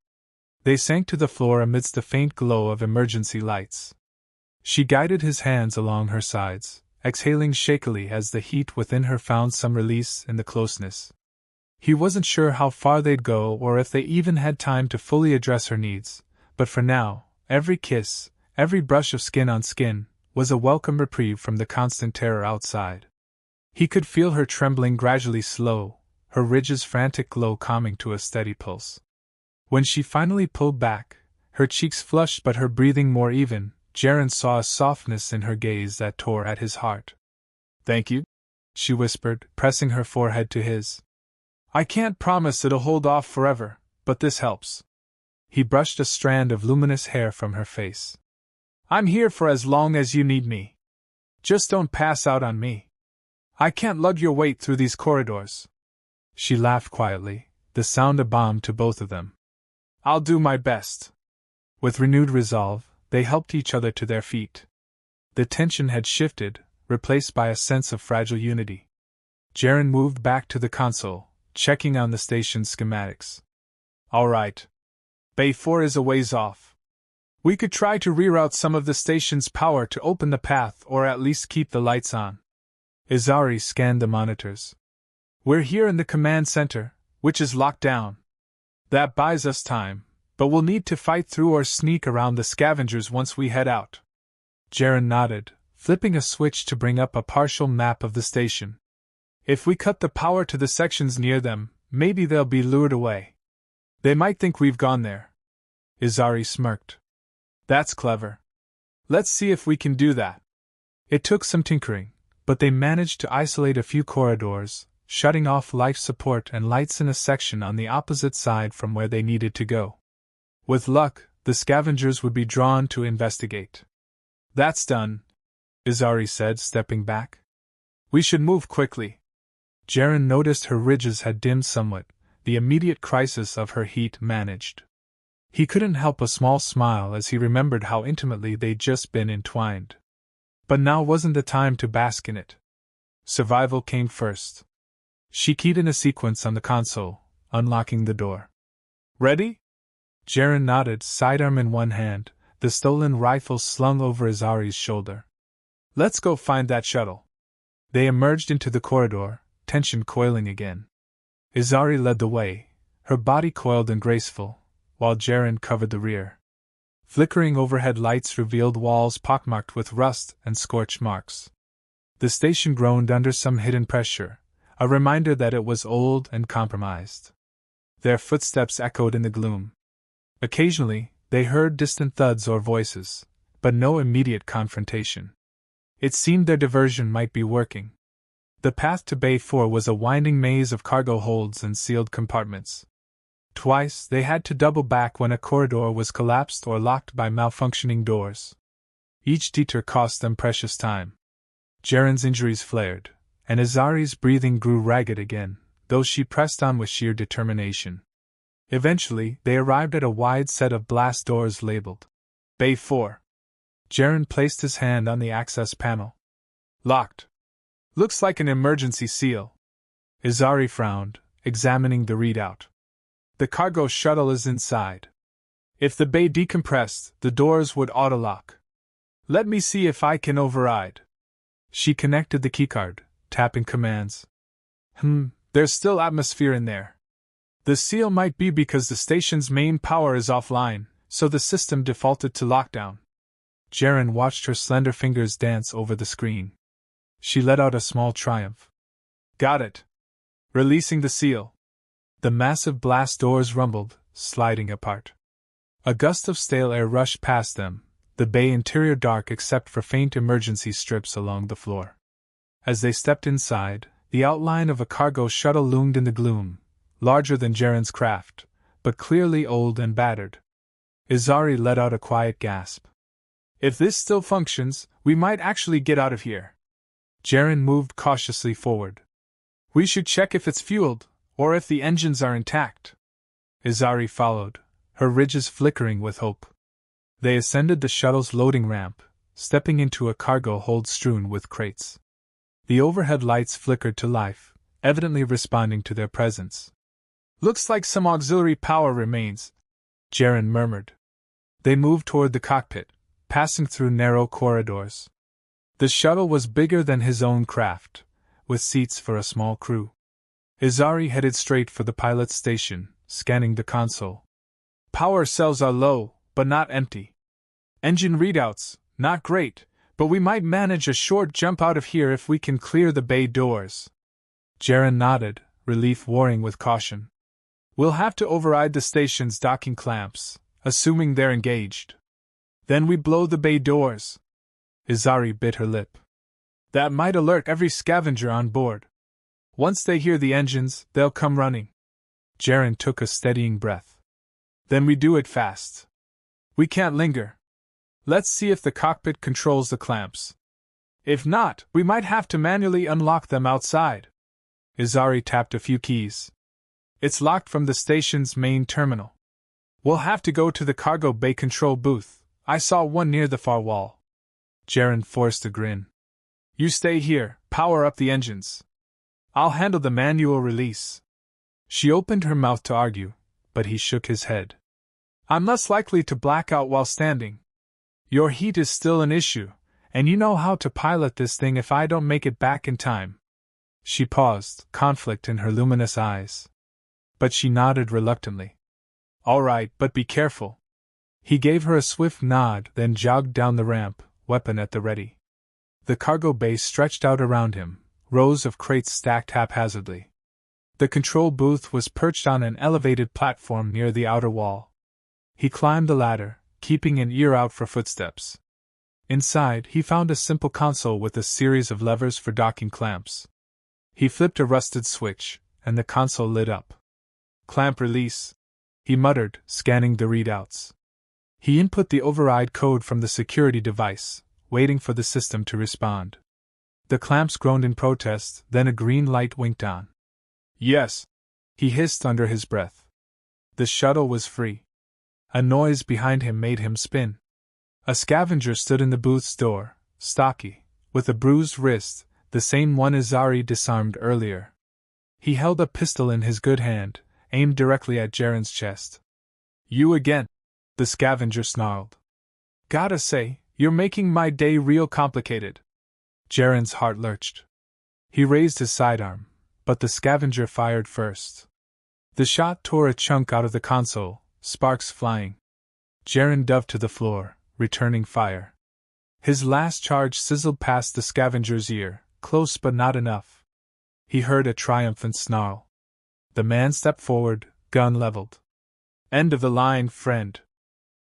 They sank to the floor amidst the faint glow of emergency lights. She guided his hands along her sides, exhaling shakily as the heat within her found some release in the closeness. He wasn't sure how far they'd go or if they even had time to fully address her needs, but for now, every kiss, every brush of skin on skin, was a welcome reprieve from the constant terror outside. He could feel her trembling gradually slow, her ridges frantic glow calming to a steady pulse. When she finally pulled back, her cheeks flushed but her breathing more even, Jaren saw a softness in her gaze that tore at his heart. "Thank you," she whispered, pressing her forehead to his. "I can't promise it'll hold off forever, but this helps." He brushed a strand of luminous hair from her face. "I'm here for as long as you need me. Just don't pass out on me. I can't lug your weight through these corridors." She laughed quietly, the sound a balm to both of them. "I'll do my best." With renewed resolve, they helped each other to their feet. The tension had shifted, replaced by a sense of fragile unity. Jaren moved back to the console, checking on the station's schematics. "All right. Bay 4 is a ways off. We could try to reroute some of the station's power to open the path or at least keep the lights on." Izari scanned the monitors. "We're here in the command center, which is locked down. That buys us time, but we'll need to fight through or sneak around the scavengers once we head out." Jaren nodded, flipping a switch to bring up a partial map of the station. "If we cut the power to the sections near them, maybe they'll be lured away. They might think we've gone there." Izari smirked. "That's clever. Let's see if we can do that." It took some tinkering, but they managed to isolate a few corridors, shutting off life support and lights in a section on the opposite side from where they needed to go. With luck, the scavengers would be drawn to investigate. "That's done," Izari said, stepping back. "We should move quickly." Jaren noticed her ridges had dimmed somewhat, the immediate crisis of her heat managed. He couldn't help a small smile as he remembered how intimately they'd just been entwined. But now wasn't the time to bask in it. Survival came first. She keyed in a sequence on the console, unlocking the door. "Ready?" Jaren nodded, sidearm in one hand, the stolen rifle slung over Izari's shoulder. "Let's go find that shuttle." They emerged into the corridor, tension coiling again. Izari led the way, her body coiled and graceful, while Jaren covered the rear. Flickering overhead lights revealed walls pockmarked with rust and scorch marks. The station groaned under some hidden pressure, a reminder that it was old and compromised. Their footsteps echoed in the gloom. Occasionally, they heard distant thuds or voices, but no immediate confrontation. It seemed their diversion might be working. The path to Bay 4 was a winding maze of cargo holds and sealed compartments. Twice they had to double back when a corridor was collapsed or locked by malfunctioning doors. Each detour cost them precious time. Jaren's injuries flared, and Izari's breathing grew ragged again, though she pressed on with sheer determination. Eventually, they arrived at a wide set of blast doors labeled Bay 4. Jaren placed his hand on the access panel. "Locked. Looks like an emergency seal." Izari frowned, examining the readout. "The cargo shuttle is inside. If the bay decompressed, the doors would auto-lock. Let me see if I can override." She connected the keycard, tapping commands. There's still atmosphere in there. The seal might be because the station's main power is offline, so the system defaulted to lockdown." Jaren watched her slender fingers dance over the screen. She let out a small triumph. "Got it. Releasing the seal." The massive blast doors rumbled, sliding apart. A gust of stale air rushed past them, the bay interior dark except for faint emergency strips along the floor. As they stepped inside, the outline of a cargo shuttle loomed in the gloom, larger than Jaren's craft, but clearly old and battered. Izari let out a quiet gasp. If this still functions, we might actually get out of here. Jaren moved cautiously forward. We should check if it's fueled, or if the engines are intact. Izari followed, her ridges flickering with hope. They ascended the shuttle's loading ramp, stepping into a cargo hold strewn with crates. The overhead lights flickered to life, evidently responding to their presence. Looks like some auxiliary power remains, Jaren murmured. They moved toward the cockpit, passing through narrow corridors. The shuttle was bigger than his own craft, with seats for a small crew. Izari headed straight for the pilot's station, scanning the console. Power cells are low, but not empty. Engine readouts, not great, but we might manage a short jump out of here if we can clear the bay doors. Jaren nodded, relief warring with caution. We'll have to override the station's docking clamps, assuming they're engaged. Then we blow the bay doors. Izari bit her lip. That might alert every scavenger on board. Once they hear the engines, they'll come running. Jaren took a steadying breath. Then we do it fast. We can't linger. Let's see if the cockpit controls the clamps. If not, we might have to manually unlock them outside. Izari tapped a few keys. It's locked from the station's main terminal. We'll have to go to the cargo bay control booth. I saw one near the far wall. Jaren forced a grin. You stay here, power up the engines. I'll handle the manual release. She opened her mouth to argue, but he shook his head. I'm less likely to black out while standing. Your heat is still an issue, and you know how to pilot this thing if I don't make it back in time. She paused, conflict in her luminous eyes. But she nodded reluctantly. All right, but be careful. He gave her a swift nod, then jogged down the ramp, weapon at the ready. The cargo bay stretched out around him, rows of crates stacked haphazardly. The control booth was perched on an elevated platform near the outer wall. He climbed the ladder, keeping an ear out for footsteps. Inside, he found a simple console with a series of levers for docking clamps. He flipped a rusted switch, and the console lit up. Clamp release, he muttered, scanning the readouts. He input the override code from the security device, waiting for the system to respond. The clamps groaned in protest, then a green light winked on. Yes, he hissed under his breath. The shuttle was free. A noise behind him made him spin. A scavenger stood in the booth's door, stocky, with a bruised wrist, the same one Izari disarmed earlier. He held a pistol in his good hand, aimed directly at Jaren's chest. You again, the scavenger snarled. Gotta say, you're making my day real complicated. Jaren's heart lurched. He raised his sidearm, but the scavenger fired first. The shot tore a chunk out of the console, sparks flying. Jaren dove to the floor, returning fire. His last charge sizzled past the scavenger's ear, close but not enough. He heard a triumphant snarl. The man stepped forward, gun leveled. End of the line, friend.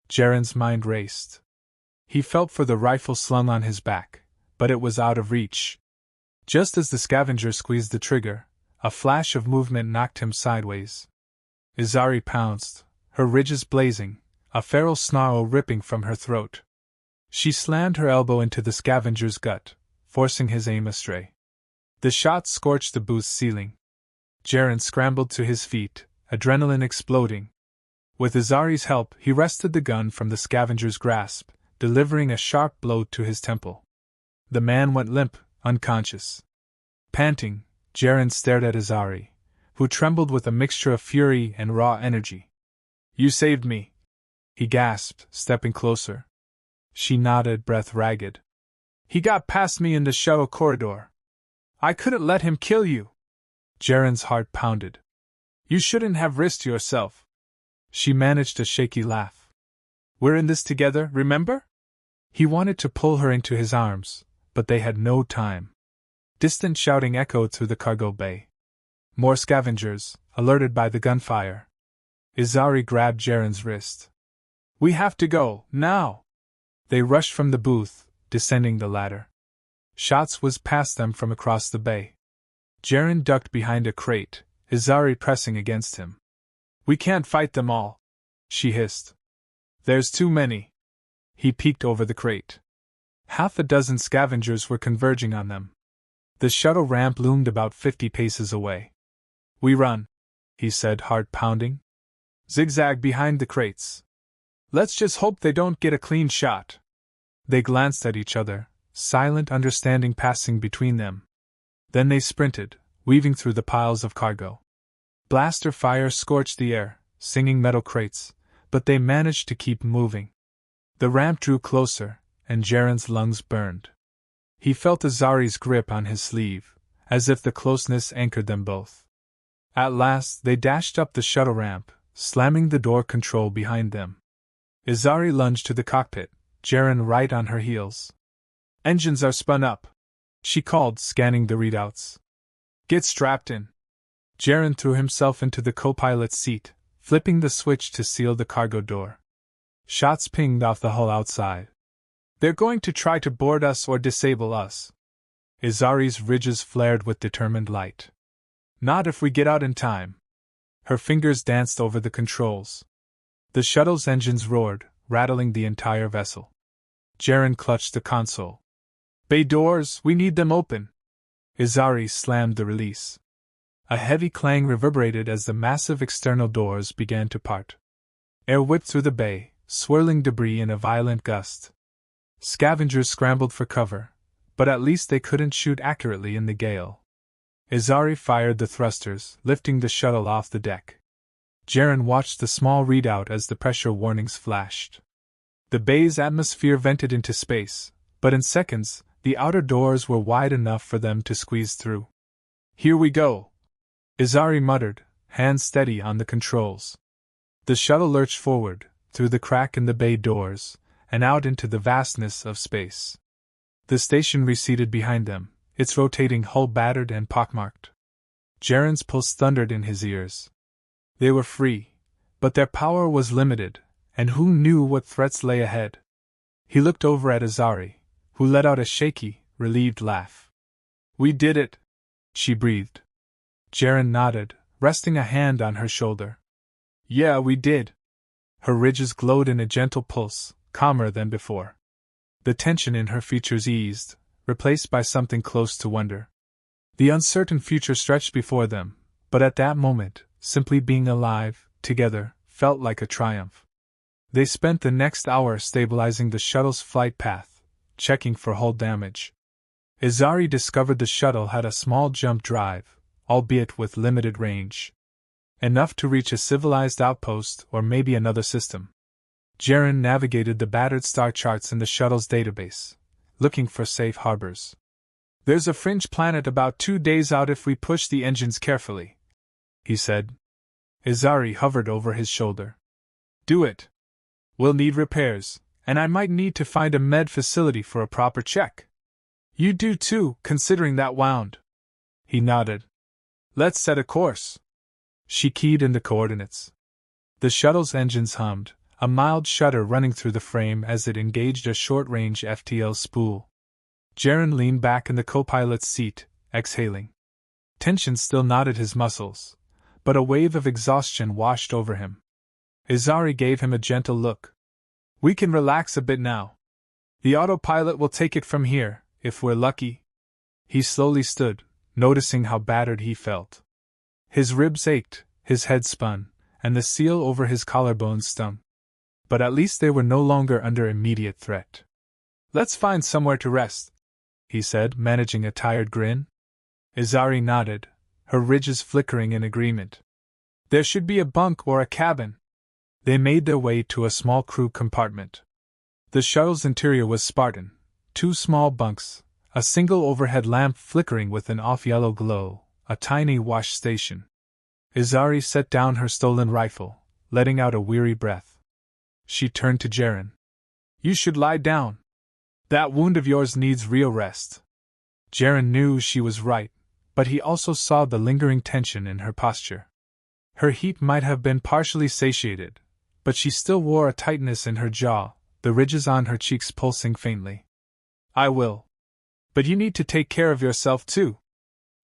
Jaren's mind raced. He felt for the rifle slung on his back, but it was out of reach. Just as the scavenger squeezed the trigger, a flash of movement knocked him sideways. Izari pounced, her ridges blazing, a feral snarl ripping from her throat. She slammed her elbow into the scavenger's gut, forcing his aim astray. The shot scorched the booth's ceiling. Jaren scrambled to his feet, adrenaline exploding. With Izari's help, he wrested the gun from the scavenger's grasp, delivering a sharp blow to his temple. The man went limp, unconscious. Panting, Jaren stared at Izari, who trembled with a mixture of fury and raw energy. You saved me, he gasped, stepping closer. She nodded, breath ragged. He got past me in the shuttle corridor. I couldn't let him kill you. Jaren's heart pounded. You shouldn't have risked yourself. She managed a shaky laugh. We're in this together, remember? He wanted to pull her into his arms, but they had no time. Distant shouting echoed through the cargo bay. More scavengers, alerted by the gunfire. Izari grabbed Jaren's wrist. We have to go, now! They rushed from the booth, descending the ladder. Shots whizzed past them from across the bay. Jaren ducked behind a crate, Izari pressing against him. "We can't fight them all," she hissed. "There's too many." He peeked over the crate. Half a dozen scavengers were converging on them. The shuttle ramp loomed about 50 paces away. "We run," he said, heart pounding. "Zigzag behind the crates. Let's just hope they don't get a clean shot." They glanced at each other, silent understanding passing between them. Then they sprinted, weaving through the piles of cargo. Blaster fire scorched the air, singing metal crates, but they managed to keep moving. The ramp drew closer, and Jaren's lungs burned. He felt Izari's grip on his sleeve, as if the closeness anchored them both. At last they dashed up the shuttle ramp, slamming the door control behind them. Izari lunged to the cockpit, Jaren right on her heels. "Engines are spun up," she called, scanning the readouts. "Get strapped in." Jaren threw himself into the co-pilot's seat, flipping the switch to seal the cargo door. Shots pinged off the hull outside. "They're going to try to board us or disable us." Izari's ridges flared with determined light. "Not if we get out in time." Her fingers danced over the controls. The shuttle's engines roared, rattling the entire vessel. Jaren clutched the console. "Bay doors, we need them open." Izari slammed the release. A heavy clang reverberated as the massive external doors began to part. Air whipped through the bay, swirling debris in a violent gust. Scavengers scrambled for cover, but at least they couldn't shoot accurately in the gale. Izari fired the thrusters, lifting the shuttle off the deck. Jaren watched the small readout as the pressure warnings flashed. The bay's atmosphere vented into space, but in seconds, the outer doors were wide enough for them to squeeze through. "Here we go," Izari muttered, hands steady on the controls. The shuttle lurched forward, through the crack in the bay doors, and out into the vastness of space. The station receded behind them, its rotating hull battered and pockmarked. Jaren's pulse thundered in his ears. They were free, but their power was limited, and who knew what threats lay ahead? He looked over at Izari, who let out a shaky, relieved laugh. "We did it," she breathed. Jaren nodded, resting a hand on her shoulder. "Yeah, we did." Her ridges glowed in a gentle pulse, calmer than before. The tension in her features eased, replaced by something close to wonder. The uncertain future stretched before them, but at that moment, simply being alive, together, felt like a triumph. They spent the next hour stabilizing the shuttle's flight path, checking for hull damage. Izari discovered the shuttle had a small jump drive, albeit with limited range. Enough to reach a civilized outpost or maybe another system. Jaren navigated the battered star charts in the shuttle's database, looking for safe harbors. "There's a fringe planet about 2 days out if we push the engines carefully," he said. Izari hovered over his shoulder. "Do it. We'll need repairs, and I might need to find a med facility for a proper check." "You do too, considering that wound." He nodded. "Let's set a course." She keyed in the coordinates. The shuttle's engines hummed, a mild shudder running through the frame as it engaged a short-range FTL spool. Jaren leaned back in the co-pilot's seat, exhaling. Tension still knotted his muscles, but a wave of exhaustion washed over him. Izari gave him a gentle look. "We can relax a bit now. The autopilot will take it from here, if we're lucky." He slowly stood, noticing how battered he felt. His ribs ached, his head spun, and the seal over his collarbones stung. But at least they were no longer under immediate threat. "Let's find somewhere to rest," he said, managing a tired grin. Izari nodded, her ridges flickering in agreement. "There should be a bunk or a cabin." They made their way to a small crew compartment. The shuttle's interior was Spartan, 2 small bunks, a single overhead lamp flickering with an off-yellow glow, a tiny wash station. Izari set down her stolen rifle, letting out a weary breath. She turned to Jaren. "You should lie down. That wound of yours needs real rest." Jaren knew she was right, but he also saw the lingering tension in her posture. Her heat might have been partially satiated, but she still wore a tightness in her jaw, the ridges on her cheeks pulsing faintly. I will. But you need to take care of yourself too.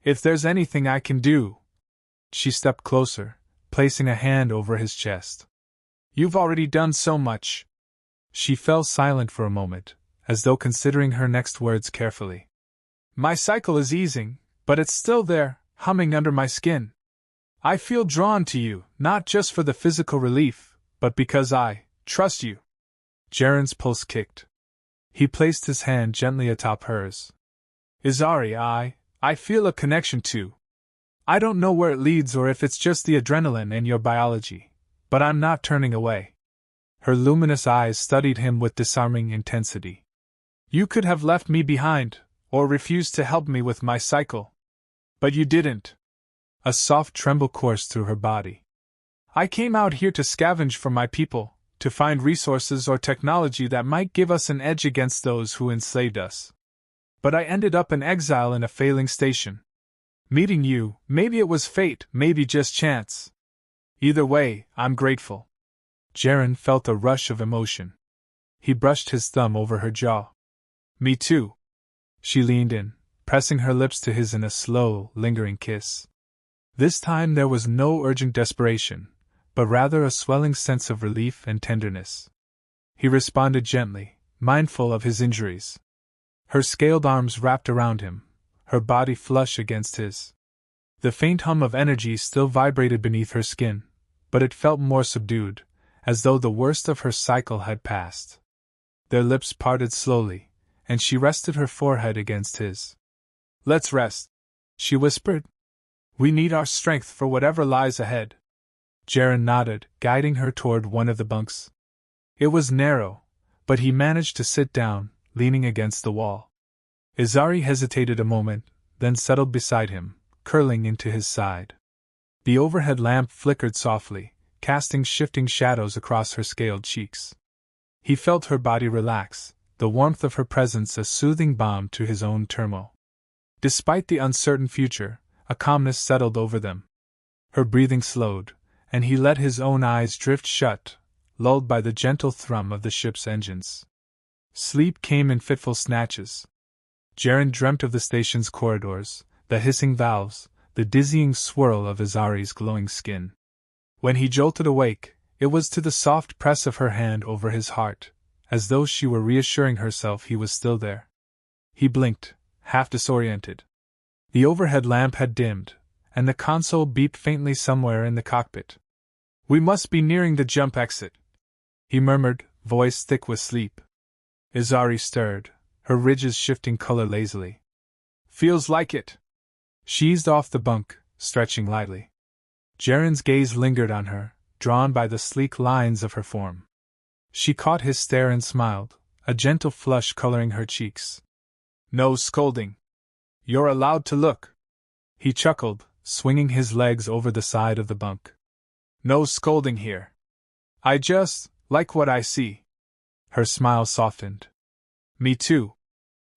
If there's anything I can do. She stepped closer, placing a hand over his chest. You've already done so much. She fell silent for a moment, as though considering her next words carefully. My cycle is easing, but it's still there, humming under my skin. I feel drawn to you, not just for the physical relief, but because I trust you. Jaren's pulse kicked. He placed his hand gently atop hers. Izari, I feel a connection too. I don't know where it leads or if it's just the adrenaline and your biology, but I'm not turning away. Her luminous eyes studied him with disarming intensity. You could have left me behind, or refused to help me with my cycle. But you didn't. A soft tremble coursed through her body. I came out here to scavenge for my people, to find resources or technology that might give us an edge against those who enslaved us. But I ended up in exile in a failing station. Meeting you, maybe it was fate, maybe just chance. Either way, I'm grateful. Jaren felt a rush of emotion. He brushed his thumb over her jaw. Me too. She leaned in, pressing her lips to his in a slow, lingering kiss. This time there was no urgent desperation, but rather a swelling sense of relief and tenderness. He responded gently, mindful of his injuries. Her scaled arms wrapped around him, her body flush against his. The faint hum of energy still vibrated beneath her skin, but it felt more subdued, as though the worst of her cycle had passed. Their lips parted slowly, and she rested her forehead against his. Let's rest, she whispered. We need our strength for whatever lies ahead. Jaren nodded, guiding her toward one of the bunks. It was narrow, but he managed to sit down, leaning against the wall. Izari hesitated a moment, then settled beside him, curling into his side. The overhead lamp flickered softly, casting shifting shadows across her scaled cheeks. He felt her body relax, the warmth of her presence a soothing balm to his own turmoil. Despite the uncertain future, a calmness settled over them. Her breathing slowed, and he let his own eyes drift shut, lulled by the gentle thrum of the ship's engines. Sleep came in fitful snatches. Jaren dreamt of the station's corridors, the hissing valves, the dizzying swirl of Izari's glowing skin. When he jolted awake, it was to the soft press of her hand over his heart, as though she were reassuring herself he was still there. He blinked, half disoriented. The overhead lamp had dimmed, and the console beeped faintly somewhere in the cockpit. We must be nearing the jump exit, he murmured, voice thick with sleep. Izari stirred, her ridges shifting color lazily. Feels like it. She eased off the bunk, stretching lightly. Jaren's gaze lingered on her, drawn by the sleek lines of her form. She caught his stare and smiled, a gentle flush coloring her cheeks. No scolding. You're allowed to look. He chuckled, swinging his legs over the side of the bunk. No scolding here. I just like what I see. Her smile softened. Me too.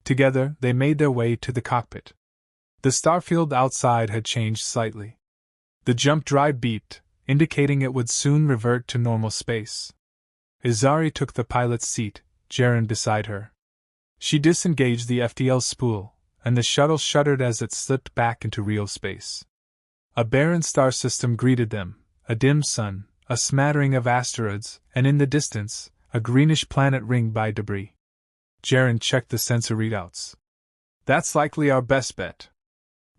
Together they made their way to the cockpit. The starfield outside had changed slightly. The jump drive beeped, indicating it would soon revert to normal space. Izari took the pilot's seat, Jaren beside her. She disengaged the FTL spool, and the shuttle shuddered as it slipped back into real space. A barren star system greeted them, a dim sun, a smattering of asteroids, and in the distance, a greenish planet ringed by debris. Jaren checked the sensor readouts. That's likely our best bet.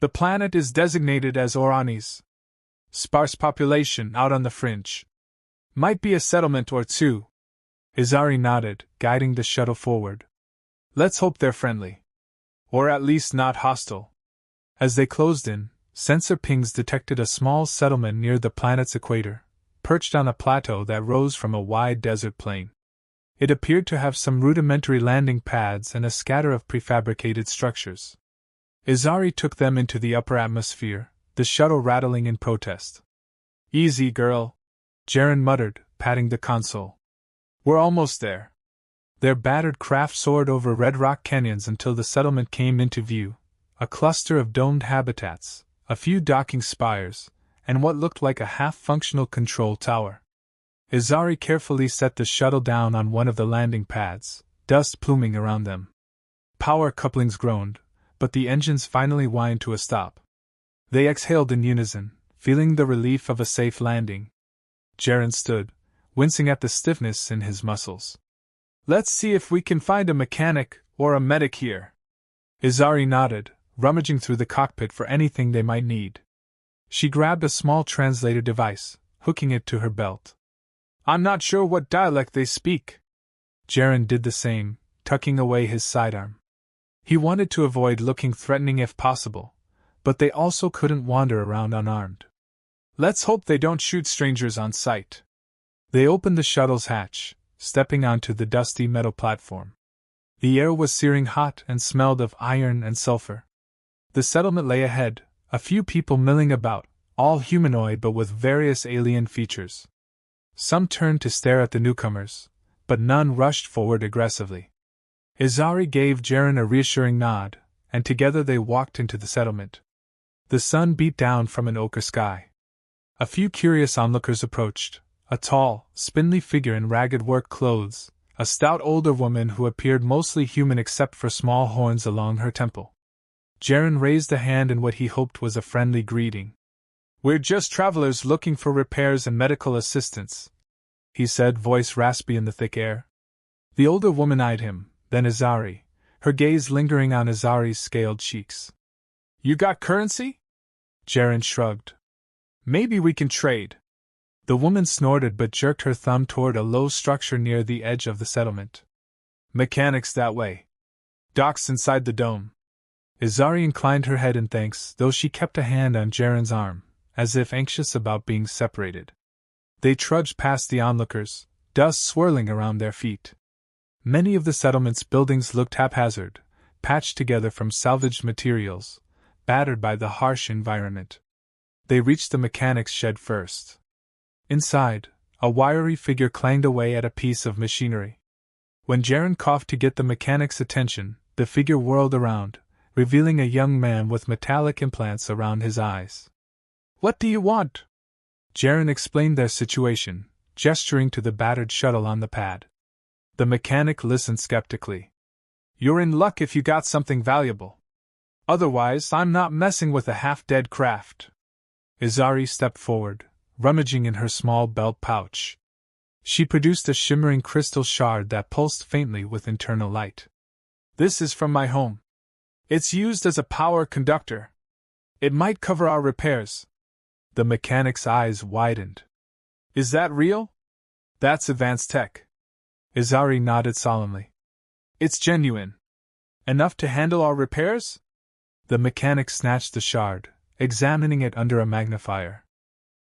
The planet is designated as Oranis. Sparse population out on the fringe. Might be a settlement or two. Izari nodded, guiding the shuttle forward. Let's hope they're friendly. Or at least not hostile. As they closed in, sensor pings detected a small settlement near the planet's equator, perched on a plateau that rose from a wide desert plain. It appeared to have some rudimentary landing pads and a scatter of prefabricated structures. Izari took them into the upper atmosphere, the shuttle rattling in protest. Easy, girl, Jaren muttered, patting the console. We're almost there. Their battered craft soared over red rock canyons until the settlement came into view, a cluster of domed habitats, a few docking spires, and what looked like a half-functional control tower. Izari carefully set the shuttle down on one of the landing pads, dust pluming around them. Power couplings groaned, but the engines finally whined to a stop. They exhaled in unison, feeling the relief of a safe landing. Jaren stood, wincing at the stiffness in his muscles. "Let's see if we can find a mechanic or a medic here." Izari nodded, rummaging through the cockpit for anything they might need. She grabbed a small translator device, hooking it to her belt. "I'm not sure what dialect they speak." Jaren did the same, tucking away his sidearm. He wanted to avoid looking threatening if possible, but they also couldn't wander around unarmed. "Let's hope they don't shoot strangers on sight." They opened the shuttle's hatch, stepping onto the dusty metal platform. The air was searing hot and smelled of iron and sulfur. The settlement lay ahead, a few people milling about, all humanoid but with various alien features. Some turned to stare at the newcomers, but none rushed forward aggressively. Izari gave Jaren a reassuring nod, and together they walked into the settlement. The sun beat down from an ochre sky. A few curious onlookers approached, a tall, spindly figure in ragged work clothes, a stout older woman who appeared mostly human except for small horns along her temple. Jaren raised a hand in what he hoped was a friendly greeting. "We're just travelers looking for repairs and medical assistance," he said, voice raspy in the thick air. The older woman eyed him, then Izari, her gaze lingering on Izari's scaled cheeks. "You got currency?" Jaren shrugged. "Maybe we can trade." The woman snorted but jerked her thumb toward a low structure near the edge of the settlement. "Mechanics that way. Docks inside the dome." Izari inclined her head in thanks, though she kept a hand on Jaren's arm, as if anxious about being separated. They trudged past the onlookers, dust swirling around their feet. Many of the settlement's buildings looked haphazard, patched together from salvaged materials, battered by the harsh environment. They reached the mechanic's shed first. Inside, a wiry figure clanged away at a piece of machinery. When Jaren coughed to get the mechanic's attention, the figure whirled around, revealing a young man with metallic implants around his eyes. "What do you want?" Jaren explained their situation, gesturing to the battered shuttle on the pad. The mechanic listened skeptically. "You're in luck if you got something valuable. Otherwise, I'm not messing with a half-dead craft." Izari stepped forward, rummaging in her small belt pouch. She produced a shimmering crystal shard that pulsed faintly with internal light. "This is from my home. It's used as a power conductor. It might cover our repairs." The mechanic's eyes widened. "Is that real?" "That's advanced tech." Izari nodded solemnly. "It's genuine. Enough to handle our repairs?" The mechanic snatched the shard, examining it under a magnifier.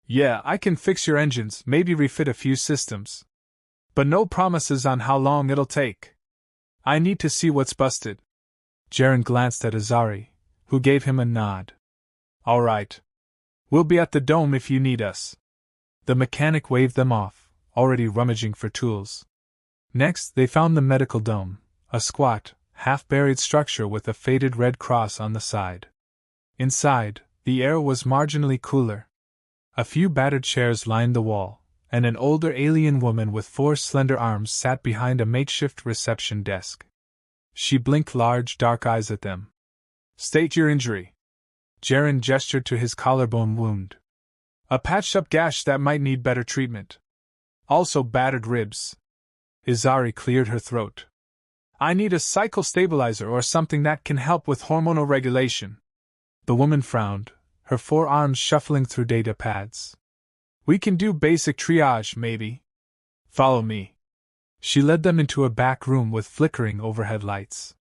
"Yeah, I can fix your engines, maybe refit a few systems. But no promises on how long it'll take. I need to see what's busted." Jaren glanced at Izari, who gave him a nod. "All right. We'll be at the dome if you need us." The mechanic waved them off, already rummaging for tools. Next, they found the medical dome, a squat, half-buried structure with a faded red cross on the side. Inside, the air was marginally cooler. A few battered chairs lined the wall, and an older alien woman with 4 slender arms sat behind a makeshift reception desk. She blinked large dark eyes at them. "State your injury." Jaren gestured to his collarbone wound. "A patched-up gash that might need better treatment. Also battered ribs." Izari cleared her throat. "I need a cycle stabilizer or something that can help with hormonal regulation." The woman frowned, her 4 arms shuffling through data pads. "We can do basic triage, maybe. Follow me." She led them into a back room with flickering overhead lights.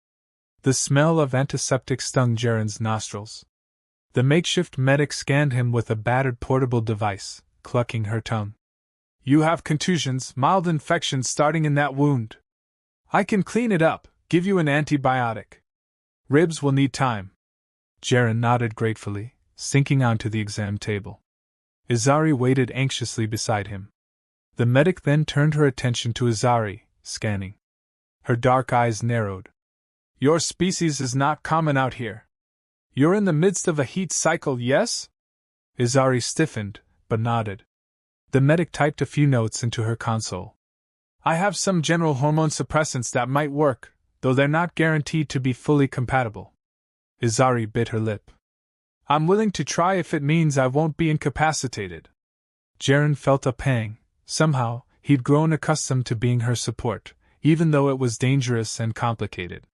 The smell of antiseptic stung Jaren's nostrils. The makeshift medic scanned him with a battered portable device, clucking her tongue. "You have contusions, mild infection starting in that wound. I can clean it up, give you an antibiotic. Ribs will need time." Jaren nodded gratefully, sinking onto the exam table. Izari waited anxiously beside him. The medic then turned her attention to Izari, scanning. Her dark eyes narrowed. "Your species is not common out here. You're in the midst of a heat cycle, yes?" Izari stiffened, but nodded. The medic typed a few notes into her console. I have some general hormone suppressants that might work, though they're not guaranteed to be fully compatible. Izari bit her lip. I'm willing to try if it means I won't be incapacitated. Jaren felt a pang. Somehow, he'd grown accustomed to being her support, even though it was dangerous and complicated.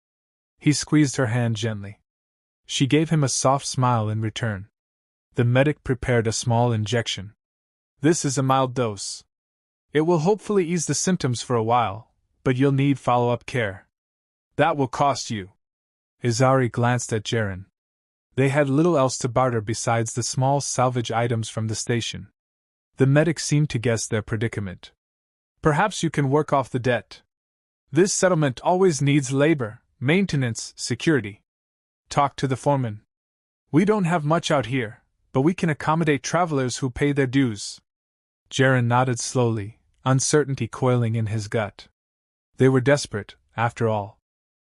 He squeezed her hand gently. She gave him a soft smile in return. The medic prepared a small injection. This is a mild dose. It will hopefully ease the symptoms for a while, but you'll need follow-up care. That will cost you. Izari glanced at Jaren. They had little else to barter besides the small salvage items from the station. The medic seemed to guess their predicament. Perhaps you can work off the debt. This settlement always needs labor, maintenance, security. Talk to the foreman. We don't have much out here, but we can accommodate travelers who pay their dues. Jaren nodded slowly, uncertainty coiling in his gut. They were desperate, after all.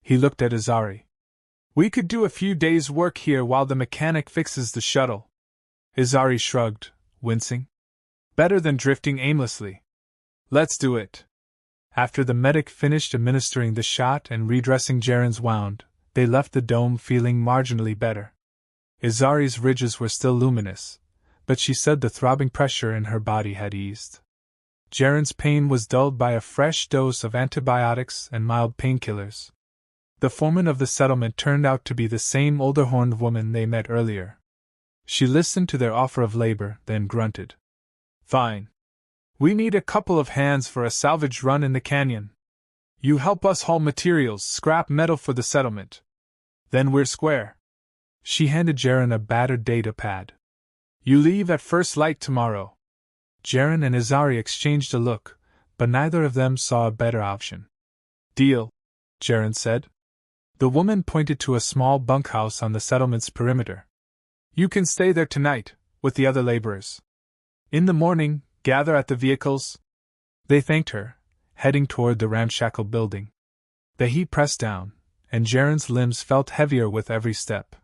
He looked at Izari. We could do a few days' work here while the mechanic fixes the shuttle. Izari shrugged, wincing. Better than drifting aimlessly. Let's do it. After the medic finished administering the shot and redressing Jaren's wound, they left the dome feeling marginally better. Izari's ridges were still luminous, but she said the throbbing pressure in her body had eased. Jaren's pain was dulled by a fresh dose of antibiotics and mild painkillers. The foreman of the settlement turned out to be the same older horned woman they met earlier. She listened to their offer of labor, then grunted. Fine. We need a couple of hands for a salvage run in the canyon. You help us haul materials, scrap metal for the settlement. Then we're square. She handed Jaren a battered data pad. You leave at first light tomorrow. Jaren and Izari exchanged a look, but neither of them saw a better option. Deal, Jaren said. The woman pointed to a small bunkhouse on the settlement's perimeter. You can stay there tonight, with the other laborers. In the morning, gather at the vehicles. They thanked her, heading toward the ramshackle building. The heat pressed down, and Jaren's limbs felt heavier with every step.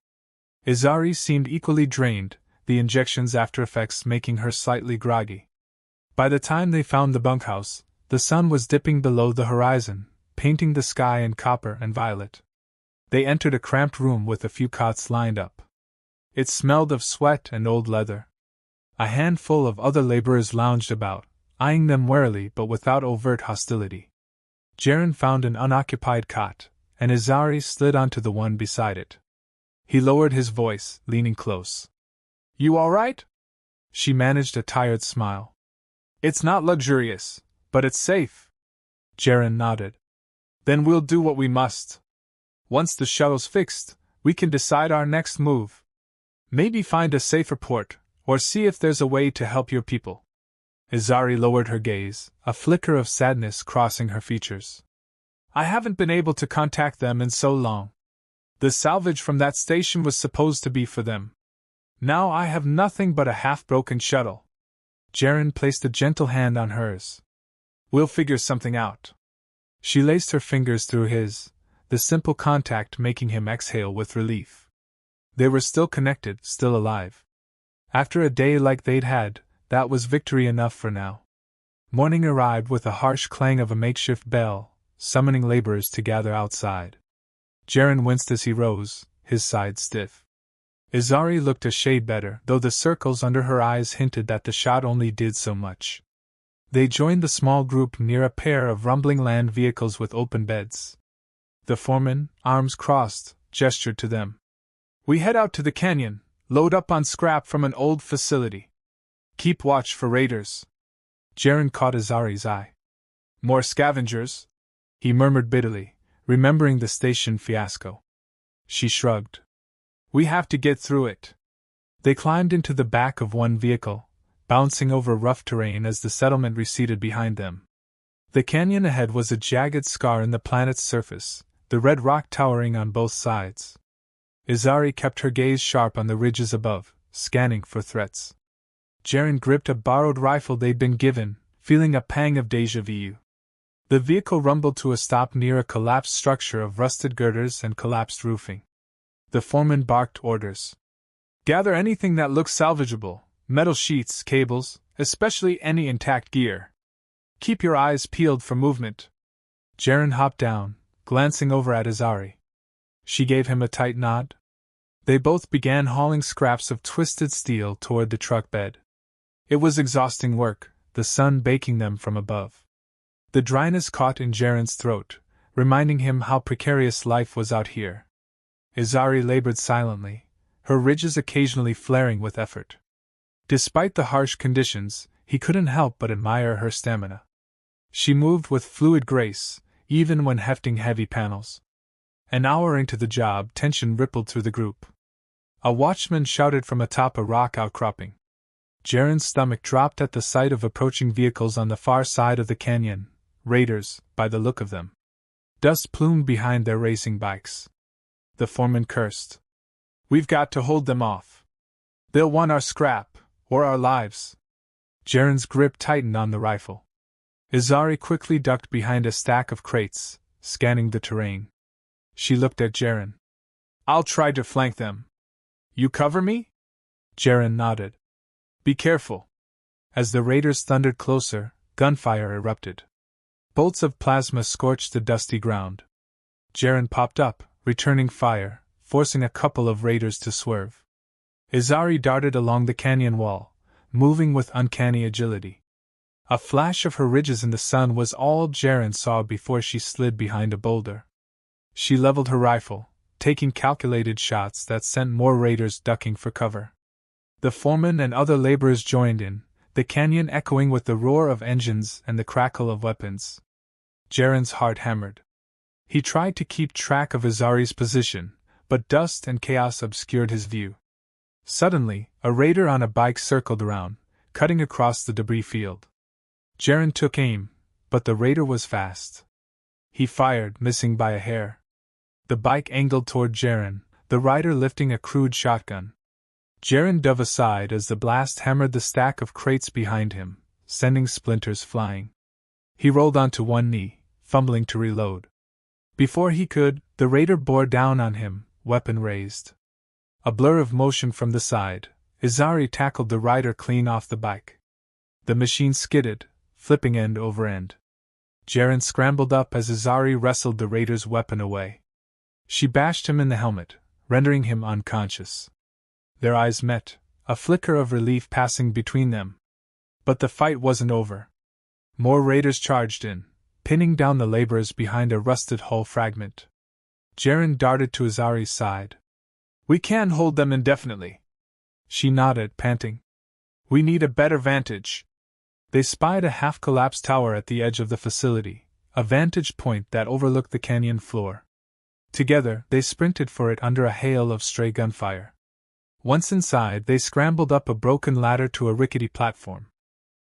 Izari seemed equally drained, the injection's after-effects making her slightly groggy. By the time they found the bunkhouse, the sun was dipping below the horizon, painting the sky in copper and violet. They entered a cramped room with a few cots lined up. It smelled of sweat and old leather. A handful of other laborers lounged about, eyeing them warily but without overt hostility. Jaren found an unoccupied cot, and Izari slid onto the one beside it. He lowered his voice, leaning close. You all right? She managed a tired smile. It's not luxurious, but it's safe. Jaren nodded. Then we'll do what we must. Once the shuttle's fixed, we can decide our next move. Maybe find a safer port, or see if there's a way to help your people. Izari lowered her gaze, a flicker of sadness crossing her features. I haven't been able to contact them in so long. The salvage from that station was supposed to be for them. Now I have nothing but a half-broken shuttle. Jaren placed a gentle hand on hers. We'll figure something out. She laced her fingers through his, the simple contact making him exhale with relief. They were still connected, still alive. After a day like they'd had, that was victory enough for now. Morning arrived with a harsh clang of a makeshift bell, summoning laborers to gather outside. Jaren winced as he rose, his sides stiff. Izari looked a shade better, though the circles under her eyes hinted that the shot only did so much. They joined the small group near a pair of rumbling land vehicles with open beds. The foreman, arms crossed, gestured to them. We head out to the canyon, load up on scrap from an old facility. Keep watch for raiders. Jaren caught Izari's eye. More scavengers? He murmured bitterly, remembering the station fiasco. She shrugged. We have to get through it. They climbed into the back of one vehicle, bouncing over rough terrain as the settlement receded behind them. The canyon ahead was a jagged scar in the planet's surface, the red rock towering on both sides. Izari kept her gaze sharp on the ridges above, scanning for threats. Jaren gripped a borrowed rifle they'd been given, feeling a pang of déjà vu. The vehicle rumbled to a stop near a collapsed structure of rusted girders and collapsed roofing. The foreman barked orders. Gather anything that looks salvageable, metal sheets, cables, especially any intact gear. Keep your eyes peeled for movement. Jaren hopped down, glancing over at Izari. She gave him a tight nod. They both began hauling scraps of twisted steel toward the truck bed. It was exhausting work, the sun baking them from above. The dryness caught in Jaren's throat, reminding him how precarious life was out here. Izari labored silently, her ridges occasionally flaring with effort. Despite the harsh conditions, he couldn't help but admire her stamina. She moved with fluid grace, even when hefting heavy panels. An hour into the job, tension rippled through the group. A watchman shouted from atop a rock outcropping. Jaren's stomach dropped at the sight of approaching vehicles on the far side of the canyon, raiders, by the look of them. Dust plumed behind their racing bikes. The foreman cursed. "We've got to hold them off. They'll want our scrap, or our lives." Jaren's grip tightened on the rifle. Izari quickly ducked behind a stack of crates, scanning the terrain. She looked at Jaren. "I'll try to flank them. You cover me?" Jaren nodded. "Be careful." As the raiders thundered closer, gunfire erupted. Bolts of plasma scorched the dusty ground. Jaren popped up, returning fire, forcing a couple of raiders to swerve. Izari darted along the canyon wall, moving with uncanny agility. A flash of her ridges in the sun was all Jaren saw before she slid behind a boulder. She leveled her rifle, taking calculated shots that sent more raiders ducking for cover. The foreman and other laborers joined in, the canyon echoing with the roar of engines and the crackle of weapons. Jaren's heart hammered. He tried to keep track of Izari's position, but dust and chaos obscured his view. Suddenly, a raider on a bike circled around, cutting across the debris field. Jaren took aim, but the raider was fast. He fired, missing by a hair. The bike angled toward Jaren, the rider lifting a crude shotgun. Jaren dove aside as the blast hammered the stack of crates behind him, sending splinters flying. He rolled onto one knee, fumbling to reload. Before he could, the raider bore down on him, weapon raised. A blur of motion from the side, Izari tackled the rider clean off the bike. The machine skidded, flipping end over end. Jaren scrambled up as Izari wrestled the raider's weapon away. She bashed him in the helmet, rendering him unconscious. Their eyes met, a flicker of relief passing between them. But the fight wasn't over. More raiders charged in, pinning down the laborers behind a rusted hull fragment. Jaren darted to Izari's side. "We can't hold them indefinitely." She nodded, panting. "We need a better vantage." They spied a half-collapsed tower at the edge of the facility, a vantage point that overlooked the canyon floor. Together, they sprinted for it under a hail of stray gunfire. Once inside, they scrambled up a broken ladder to a rickety platform.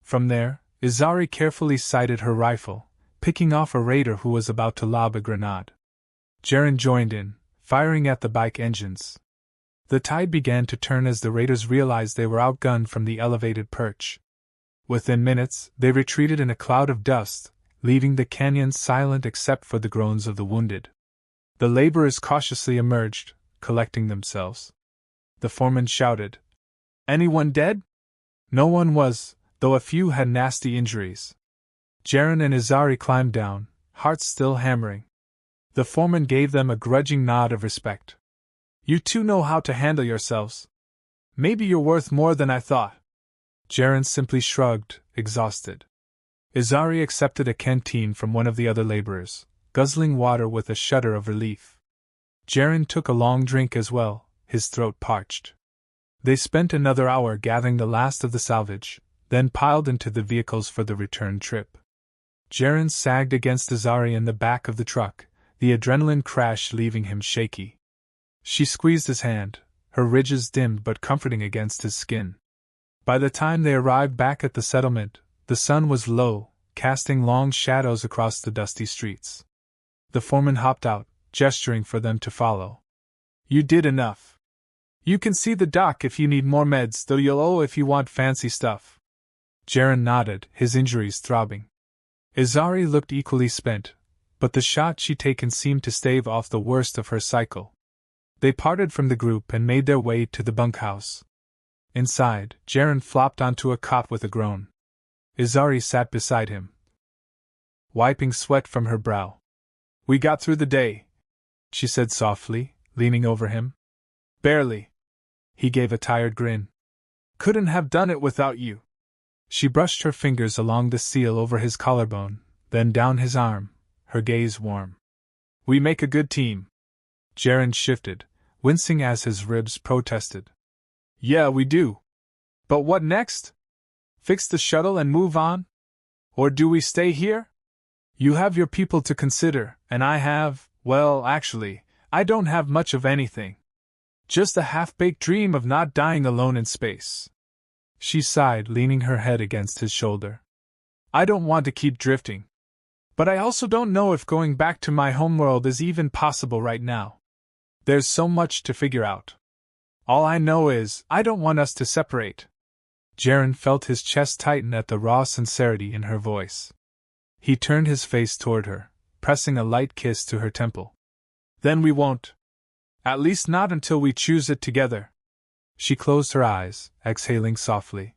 From there, Izari carefully sighted her rifle, picking off a raider who was about to lob a grenade. Jaren joined in, firing at the bike engines. The tide began to turn as the raiders realized they were outgunned from the elevated perch. Within minutes, they retreated in a cloud of dust, leaving the canyon silent except for the groans of the wounded. The laborers cautiously emerged, collecting themselves. The foreman shouted, "Anyone dead?" No one was, though a few had nasty injuries. Jaren and Izari climbed down, hearts still hammering. The foreman gave them a grudging nod of respect. "You two know how to handle yourselves. Maybe you're worth more than I thought." Jaren simply shrugged, exhausted. Izari accepted a canteen from one of the other laborers, guzzling water with a shudder of relief. Jaren took a long drink as well, his throat parched. They spent another hour gathering the last of the salvage, then piled into the vehicles for the return trip. Jaren sagged against Izari in the back of the truck, the adrenaline crash leaving him shaky. She squeezed his hand, her ridges dimmed but comforting against his skin. By the time they arrived back at the settlement, the sun was low, casting long shadows across the dusty streets. The foreman hopped out, gesturing for them to follow. "You did enough. You can see the dock if you need more meds, though you'll owe if you want fancy stuff." Jaren nodded, his injuries throbbing. Izari looked equally spent, but the shot she'd taken seemed to stave off the worst of her cycle. They parted from the group and made their way to the bunkhouse. Inside, Jaren flopped onto a cot with a groan. Izari sat beside him, wiping sweat from her brow. "We got through the day," she said softly, leaning over him. "Barely." He gave a tired grin. "Couldn't have done it without you." She brushed her fingers along the seal over his collarbone, then down his arm, her gaze warm. "We make a good team." Jaren shifted, wincing as his ribs protested. "Yeah, we do. But what next? Fix the shuttle and move on? Or do we stay here? You have your people to consider, and I have, well, actually, I don't have much of anything. Just a half-baked dream of not dying alone in space." She sighed, leaning her head against his shoulder. "I don't want to keep drifting. But I also don't know if going back to my homeworld is even possible right now. There's so much to figure out. All I know is, I don't want us to separate." Jaren felt his chest tighten at the raw sincerity in her voice. He turned his face toward her, pressing a light kiss to her temple. "Then we won't. At least not until we choose it together." She closed her eyes, exhaling softly.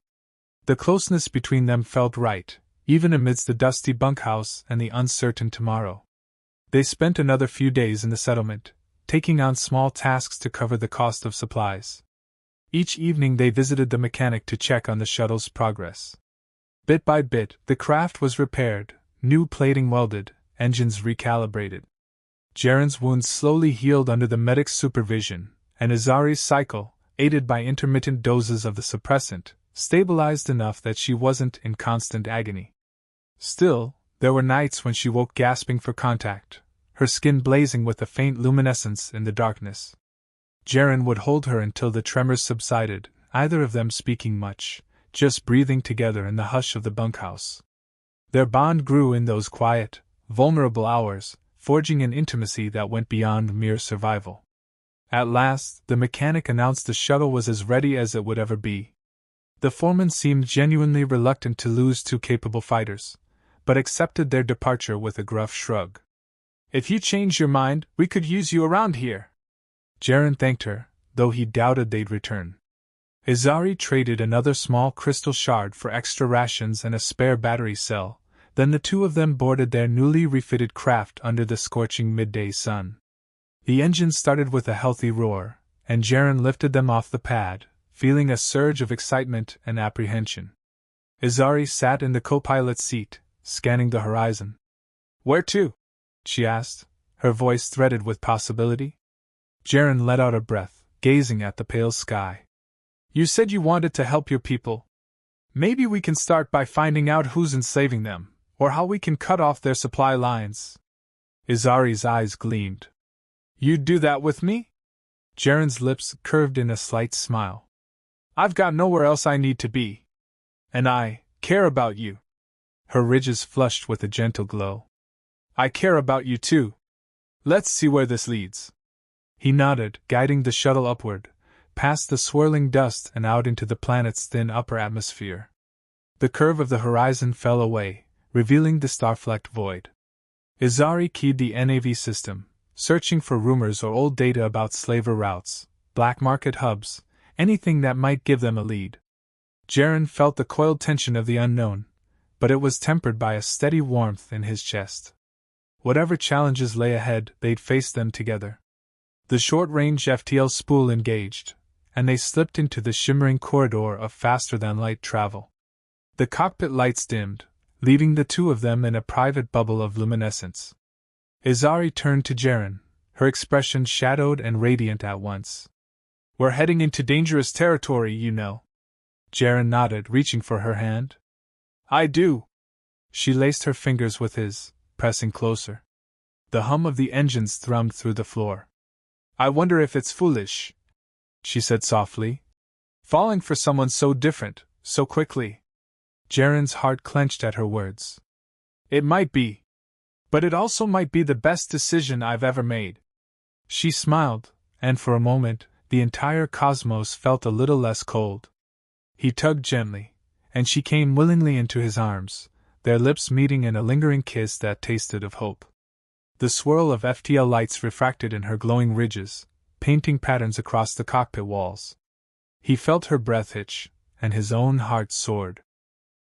The closeness between them felt right, even amidst the dusty bunkhouse and the uncertain tomorrow. They spent another few days in the settlement, taking on small tasks to cover the cost of supplies. Each evening they visited the mechanic to check on the shuttle's progress. Bit by bit, the craft was repaired, new plating welded, engines recalibrated. Jaren's wounds slowly healed under the medic's supervision, and Izari's cycle, aided by intermittent doses of the suppressant, stabilized enough that she wasn't in constant agony. Still, there were nights when she woke gasping for contact, her skin blazing with a faint luminescence in the darkness. Jaren would hold her until the tremors subsided, neither of them speaking much, just breathing together in the hush of the bunkhouse. Their bond grew in those quiet, vulnerable hours, forging an intimacy that went beyond mere survival. At last, the mechanic announced the shuttle was as ready as it would ever be. The foreman seemed genuinely reluctant to lose two capable fighters, but accepted their departure with a gruff shrug. "If you change your mind, we could use you around here." Jaren thanked her, though he doubted they'd return. Izari traded another small crystal shard for extra rations and a spare battery cell, then the two of them boarded their newly refitted craft under the scorching midday sun. The engine started with a healthy roar, and Jaren lifted them off the pad, feeling a surge of excitement and apprehension. Izari sat in the co-pilot's seat, scanning the horizon. "Where to?" she asked, her voice threaded with possibility. Jaren let out a breath, gazing at the pale sky. "You said you wanted to help your people. Maybe we can start by finding out who's enslaving them, or how we can cut off their supply lines." Izari's eyes gleamed. "You'd do that with me?" Jaren's lips curved in a slight smile. "I've got nowhere else I need to be. And I care about you." Her ridges flushed with a gentle glow. "I care about you too. Let's see where this leads." He nodded, guiding the shuttle upward, past the swirling dust and out into the planet's thin upper atmosphere. The curve of the horizon fell away, revealing the star-flecked void. Izari keyed the NAV system, searching for rumors or old data about slaver routes, black market hubs, anything that might give them a lead. Jaren felt the coiled tension of the unknown, but it was tempered by a steady warmth in his chest. Whatever challenges lay ahead, they'd face them together. The short-range FTL spool engaged, and they slipped into the shimmering corridor of faster-than-light travel. The cockpit lights dimmed, leaving the two of them in a private bubble of luminescence. Izari turned to Jaren, her expression shadowed and radiant at once. "We're heading into dangerous territory, you know." Jaren nodded, reaching for her hand. "I do." She laced her fingers with his, pressing closer. The hum of the engines thrummed through the floor. "I wonder if it's foolish," she said softly. "Falling for someone so different, so quickly." Jaren's heart clenched at her words. "It might be. But it also might be the best decision I've ever made." She smiled, and for a moment, the entire cosmos felt a little less cold. He tugged gently, and she came willingly into his arms, their lips meeting in a lingering kiss that tasted of hope. The swirl of FTL lights refracted in her glowing ridges, painting patterns across the cockpit walls. He felt her breath hitch, and his own heart soared.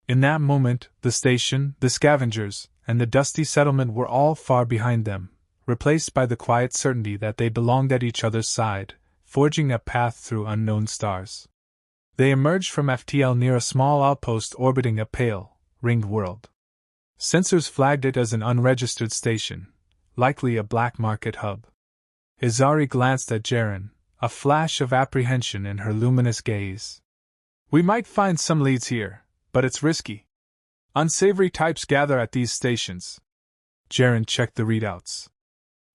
In that moment, the station, the scavengers, and the dusty settlement were all far behind them, replaced by the quiet certainty that they belonged at each other's side, forging a path through unknown stars. They emerged from FTL near a small outpost orbiting a pale, ringed world. Sensors flagged it as an unregistered station, likely a black market hub. Izari glanced at Jaren, a flash of apprehension in her luminous gaze. We might find some leads here, but it's risky. Unsavory types gather at these stations. Jaren checked the readouts.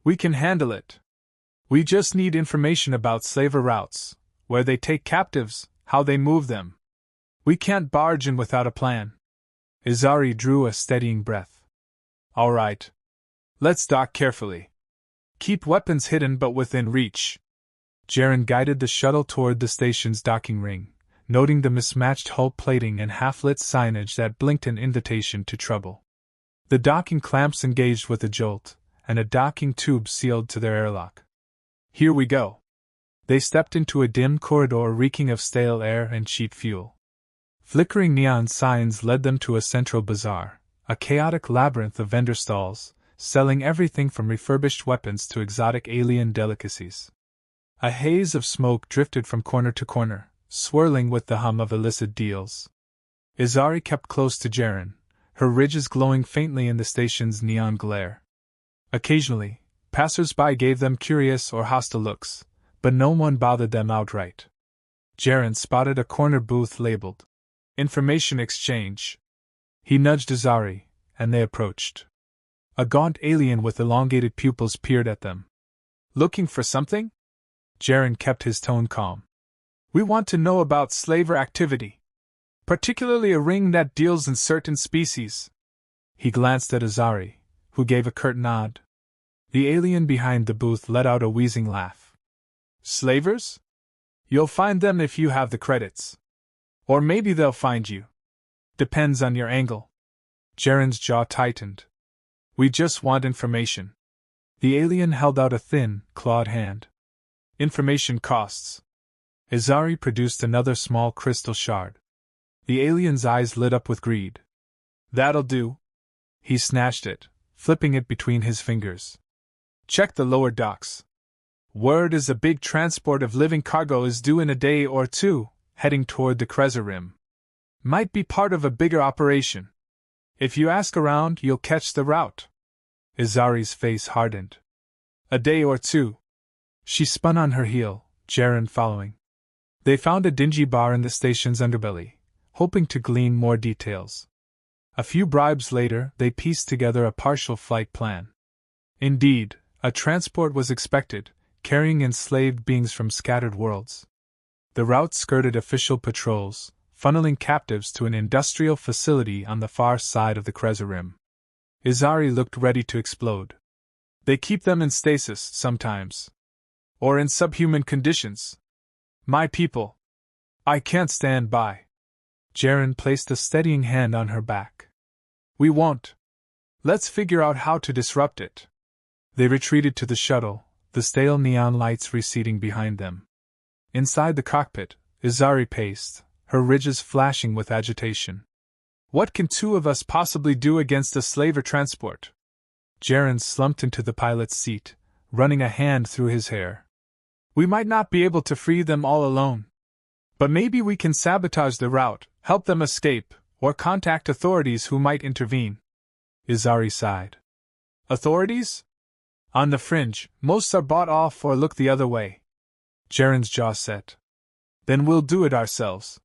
We can handle it. We just need information about slaver routes, where they take captives, how they move them. We can't barge in without a plan. Izari drew a steadying breath. All right. Let's dock carefully. Keep weapons hidden but within reach. Jaren guided the shuttle toward the station's docking ring, noting the mismatched hull plating and half-lit signage that blinked an invitation to trouble. The docking clamps engaged with a jolt, and a docking tube sealed to their airlock. Here we go. They stepped into a dim corridor reeking of stale air and cheap fuel. Flickering neon signs led them to a central bazaar, a chaotic labyrinth of vendor stalls, selling everything from refurbished weapons to exotic alien delicacies. A haze of smoke drifted from corner to corner, swirling with the hum of illicit deals. Izari kept close to Jaren, her ridges glowing faintly in the station's neon glare. Occasionally, passers-by gave them curious or hostile looks, but no one bothered them outright. Jaren spotted a corner booth labeled Information Exchange. He nudged Izari, and they approached. A gaunt alien with elongated pupils peered at them. Looking for something? Jaren kept his tone calm. We want to know about slaver activity. Particularly a ring that deals in certain species. He glanced at Izari, who gave a curt nod. The alien behind the booth let out a wheezing laugh. Slavers? You'll find them if you have the credits. Or maybe they'll find you. Depends on your angle. Jaren's jaw tightened. We just want information. The alien held out a thin, clawed hand. Information costs. Izari produced another small crystal shard. The alien's eyes lit up with greed. That'll do. He snatched it, flipping it between his fingers. Check the lower docks. Word is a big transport of living cargo is due in a day or two, heading toward the Kreza Rim. Might be part of a bigger operation. If you ask around, you'll catch the route. Izari's face hardened. A day or two. She spun on her heel, Jaren following. They found a dingy bar in the station's underbelly, hoping to glean more details. A few bribes later, they pieced together a partial flight plan. Indeed, a transport was expected, carrying enslaved beings from scattered worlds. The route skirted official patrols, funneling captives to an industrial facility on the far side of the Kreza Rim. Izari looked ready to explode. They keep them in stasis, sometimes. Or in subhuman conditions. My people. I can't stand by. Jaren placed a steadying hand on her back. We won't. Let's figure out how to disrupt it. They retreated to the shuttle, the stale neon lights receding behind them. Inside the cockpit, Izari paced, her ridges flashing with agitation. What can two of us possibly do against a slaver transport? Jaren slumped into the pilot's seat, running a hand through his hair. We might not be able to free them all alone. But maybe we can sabotage the route, help them escape, or contact authorities who might intervene. Izari sighed. Authorities? On the fringe, most are bought off or look the other way. Jaren's jaw set. Then we'll do it ourselves.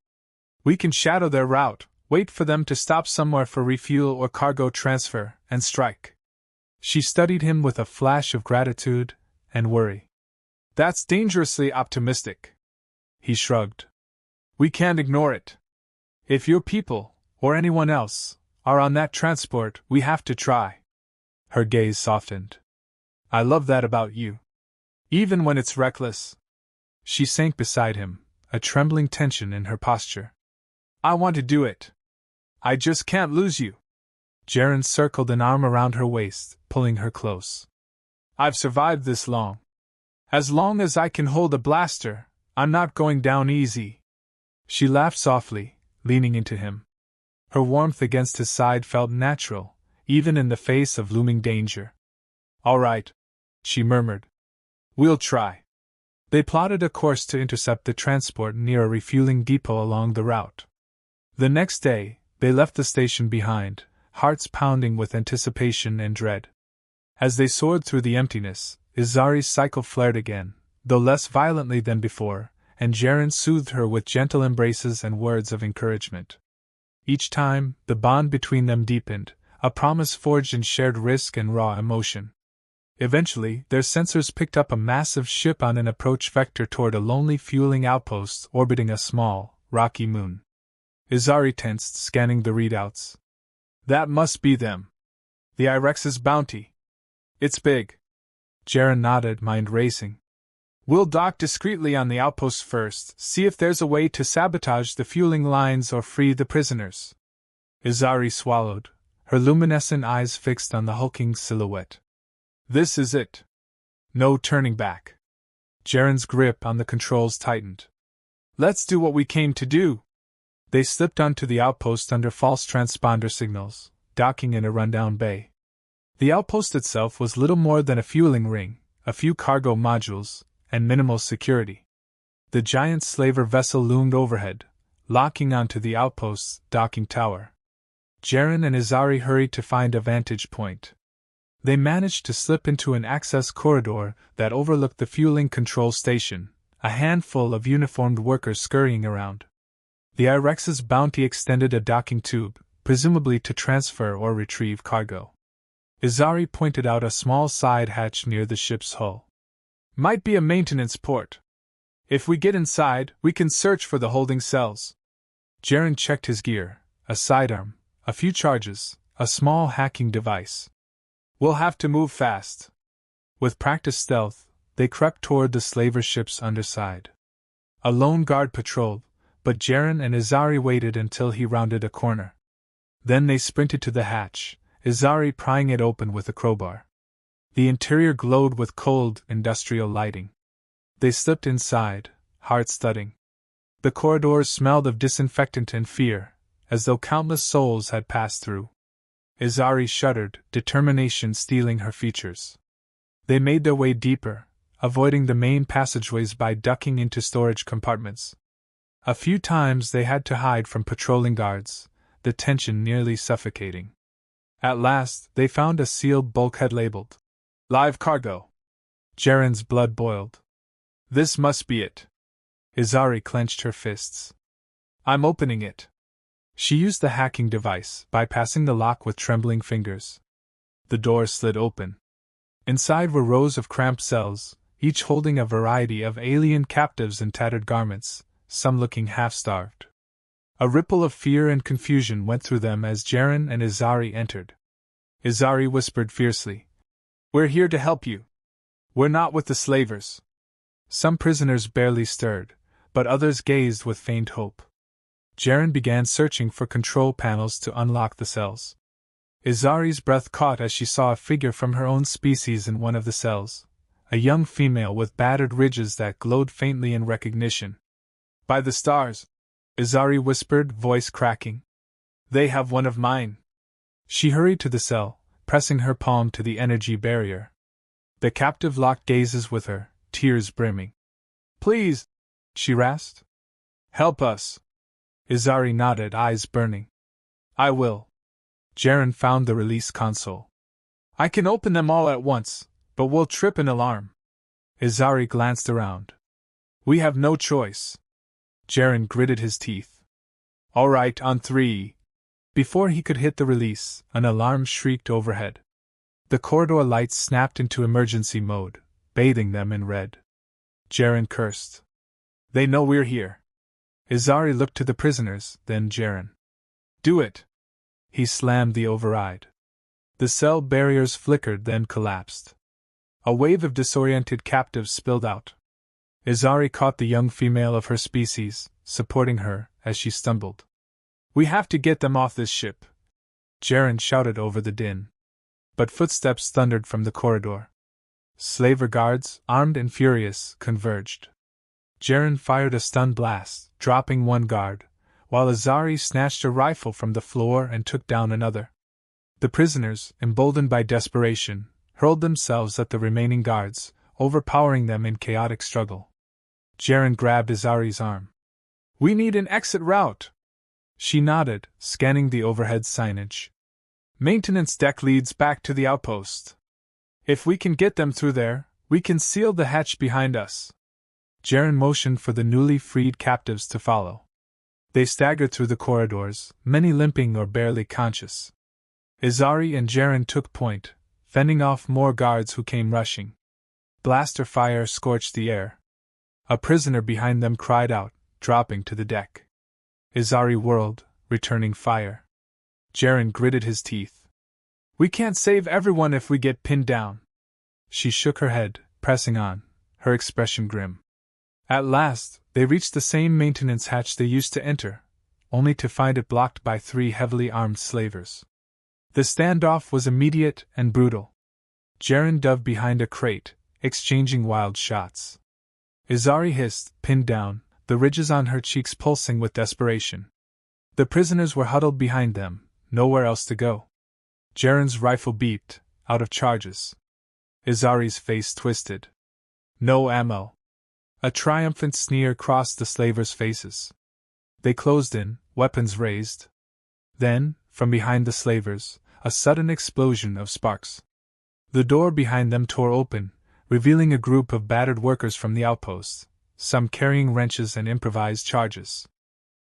We can shadow their route, wait for them to stop somewhere for refuel or cargo transfer, and strike. She studied him with a flash of gratitude and worry. That's dangerously optimistic. He shrugged. We can't ignore it. If your people, or anyone else, are on that transport, we have to try. Her gaze softened. I love that about you. Even when it's reckless. She sank beside him, a trembling tension in her posture. I want to do it. I just can't lose you. Jaren circled an arm around her waist, pulling her close. I've survived this long. As long as I can hold a blaster, I'm not going down easy. She laughed softly, leaning into him. Her warmth against his side felt natural, even in the face of looming danger. "All right," she murmured. "We'll try." They plotted a course to intercept the transport near a refueling depot along the route. The next day, they left the station behind, hearts pounding with anticipation and dread. As they soared through the emptiness, Izari's cycle flared again, though less violently than before, and Jaren soothed her with gentle embraces and words of encouragement. Each time, the bond between them deepened, a promise forged in shared risk and raw emotion. Eventually, their sensors picked up a massive ship on an approach vector toward a lonely fueling outpost orbiting a small, rocky moon. Izari tensed, scanning the readouts. "That must be them. The Irex's bounty. It's big." Jaren nodded, mind racing. "We'll dock discreetly on the outpost first, see if there's a way to sabotage the fueling lines or free the prisoners." Izari swallowed, her luminescent eyes fixed on the hulking silhouette. "This is it. No turning back." Jaren's grip on the controls tightened. "Let's do what we came to do." They slipped onto the outpost under false transponder signals, docking in a rundown bay. The outpost itself was little more than a fueling ring, a few cargo modules, and minimal security. The giant slaver vessel loomed overhead, locking onto the outpost's docking tower. Jaren and Izari hurried to find a vantage point. They managed to slip into an access corridor that overlooked the fueling control station, a handful of uniformed workers scurrying around. The Irex's bounty extended a docking tube, presumably to transfer or retrieve cargo. Izari pointed out a small side hatch near the ship's hull. "Might be a maintenance port. If we get inside, we can search for the holding cells." Jaren checked his gear, a sidearm, a few charges, a small hacking device. "We'll have to move fast." With practiced stealth, they crept toward the slaver ship's underside. A lone guard patrolled, but Jaren and Izari waited until he rounded a corner. Then they sprinted to the hatch, Izari prying it open with a crowbar. The interior glowed with cold, industrial lighting. They slipped inside, hearts thudding. The corridors smelled of disinfectant and fear, as though countless souls had passed through. Izari shuddered, determination stealing her features. They made their way deeper, avoiding the main passageways by ducking into storage compartments. A few times they had to hide from patrolling guards, the tension nearly suffocating. At last, they found a sealed bulkhead labeled "Live Cargo." Jaren's blood boiled. "This must be it." Izari clenched her fists. "I'm opening it." She used the hacking device, bypassing the lock with trembling fingers. The door slid open. Inside were rows of cramped cells, each holding a variety of alien captives in tattered garments, some looking half-starved. A ripple of fear and confusion went through them as Jaren and Izari entered. Izari whispered fiercely, "We're here to help you. We're not with the slavers." Some prisoners barely stirred, but others gazed with faint hope. Jaren began searching for control panels to unlock the cells. Izari's breath caught as she saw a figure from her own species in one of the cells, a young female with battered ridges that glowed faintly in recognition. "By the stars," Izari whispered, voice cracking. "They have one of mine." She hurried to the cell, pressing her palm to the energy barrier. The captive locked gazes with her, tears brimming. "Please," she rasped. "Help us." Izari nodded, eyes burning. "I will." Jaren found the release console. "I can open them all at once, but we'll trip an alarm." Izari glanced around. "We have no choice." Jaren gritted his teeth. "All right, on three." Before he could hit the release, an alarm shrieked overhead. The corridor lights snapped into emergency mode, bathing them in red. Jaren cursed. "They know we're here." Izari looked to the prisoners, then Jaren. "Do it." He slammed the override. The cell barriers flickered, then collapsed. A wave of disoriented captives spilled out. Izari caught the young female of her species, supporting her as she stumbled. "We have to get them off this ship," Jaren shouted over the din. But footsteps thundered from the corridor. Slaver guards, armed and furious, converged. Jaren fired a stun blast, dropping one guard, while Azari snatched a rifle from the floor and took down another. The prisoners, emboldened by desperation, hurled themselves at the remaining guards, overpowering them in chaotic struggle. Jaren grabbed Azari's arm. "We need an exit route." She nodded, scanning the overhead signage. "Maintenance deck leads back to the outpost. If we can get them through there, we can seal the hatch behind us." Jaren motioned for the newly freed captives to follow. They staggered through the corridors, many limping or barely conscious. Azari and Jaren took point, fending off more guards who came rushing. Blaster fire scorched the air. A prisoner behind them cried out, dropping to the deck. Azari whirled, returning fire. Jaren gritted his teeth. "We can't save everyone if we get pinned down." She shook her head, pressing on, her expression grim. At last, they reached the same maintenance hatch they used to enter, only to find it blocked by 3 heavily armed slavers. The standoff was immediate and brutal. Jaren dove behind a crate, exchanging wild shots. Azari hissed, pinned down, the ridges on her cheeks pulsing with desperation. The prisoners were huddled behind them, nowhere else to go. Jaren's rifle beeped, out of charges. Azari's face twisted. "No ammo." A triumphant sneer crossed the slavers' faces. They closed in, weapons raised. Then, from behind the slavers, a sudden explosion of sparks. The door behind them tore open, revealing a group of battered workers from the outpost, some carrying wrenches and improvised charges.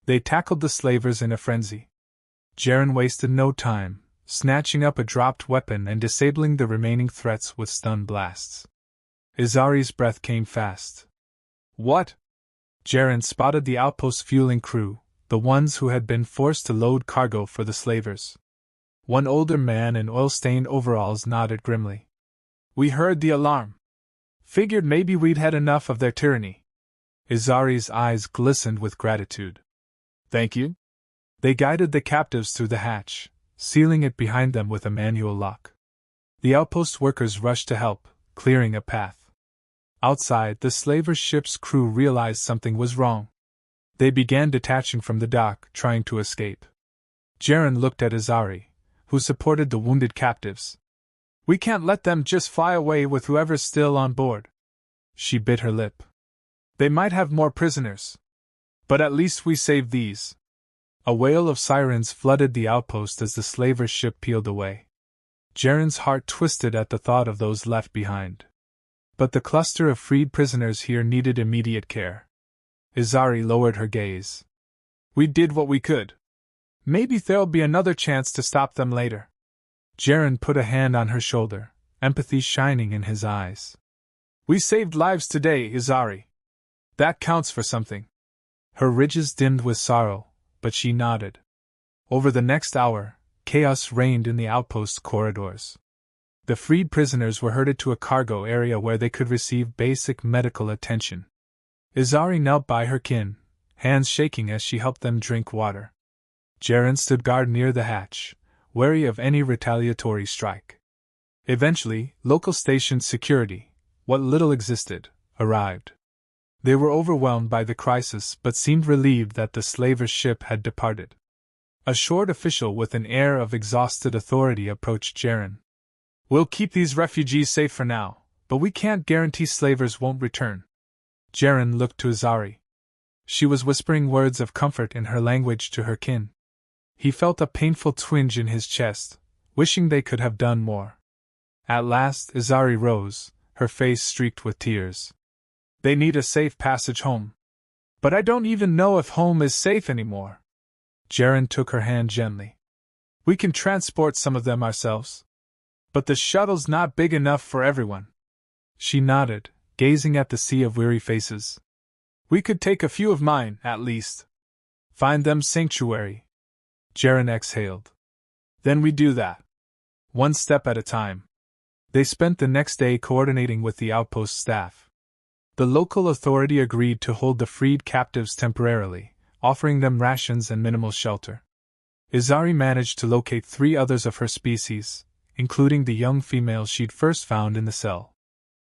They tackled the slavers in a frenzy. Jaren wasted no time, snatching up a dropped weapon and disabling the remaining threats with stun blasts. Azari's breath came fast. "What?" Jaren spotted the outpost's fueling crew, the ones who had been forced to load cargo for the slavers. One older man in oil-stained overalls nodded grimly. "We heard the alarm. Figured maybe we'd had enough of their tyranny." Azari's eyes glistened with gratitude. "Thank you." They guided the captives through the hatch, sealing it behind them with a manual lock. The outpost workers rushed to help, clearing a path. Outside, the slaver ship's crew realized something was wrong. They began detaching from the dock, trying to escape. Jaren looked at Azari, who supported the wounded captives. "We can't let them just fly away with whoever's still on board." She bit her lip. "They might have more prisoners. But at least we saved these." A wail of sirens flooded the outpost as the slaver ship peeled away. Jaren's heart twisted at the thought of those left behind. But the cluster of freed prisoners here needed immediate care. Azari lowered her gaze. "We did what we could. Maybe there'll be another chance to stop them later." Jaren put a hand on her shoulder, empathy shining in his eyes. "We saved lives today, Azari. That counts for something." Her ridges dimmed with sorrow, but she nodded. Over the next hour, chaos reigned in the outpost corridors. The freed prisoners were herded to a cargo area where they could receive basic medical attention. Azari knelt by her kin, hands shaking as she helped them drink water. Jaren stood guard near the hatch, wary of any retaliatory strike. Eventually, local station security, what little existed, arrived. They were overwhelmed by the crisis but seemed relieved that the slaver's ship had departed. A short official with an air of exhausted authority approached Jaren. "We'll keep these refugees safe for now, but we can't guarantee slavers won't return." Jaren looked to Azari. She was whispering words of comfort in her language to her kin. He felt a painful twinge in his chest, wishing they could have done more. At last Azari rose, her face streaked with tears. "They need a safe passage home. But I don't even know if home is safe anymore." Jaren took her hand gently. "We can transport some of them ourselves. But the shuttle's not big enough for everyone." She nodded, gazing at the sea of weary faces. "We could take a few of mine, at least. Find them sanctuary." Jaren exhaled. "Then we do that. One step at a time." They spent the next day coordinating with the outpost staff. The local authority agreed to hold the freed captives temporarily, offering them rations and minimal shelter. Azari managed to locate 3 others of her species, including the young female she'd first found in the cell.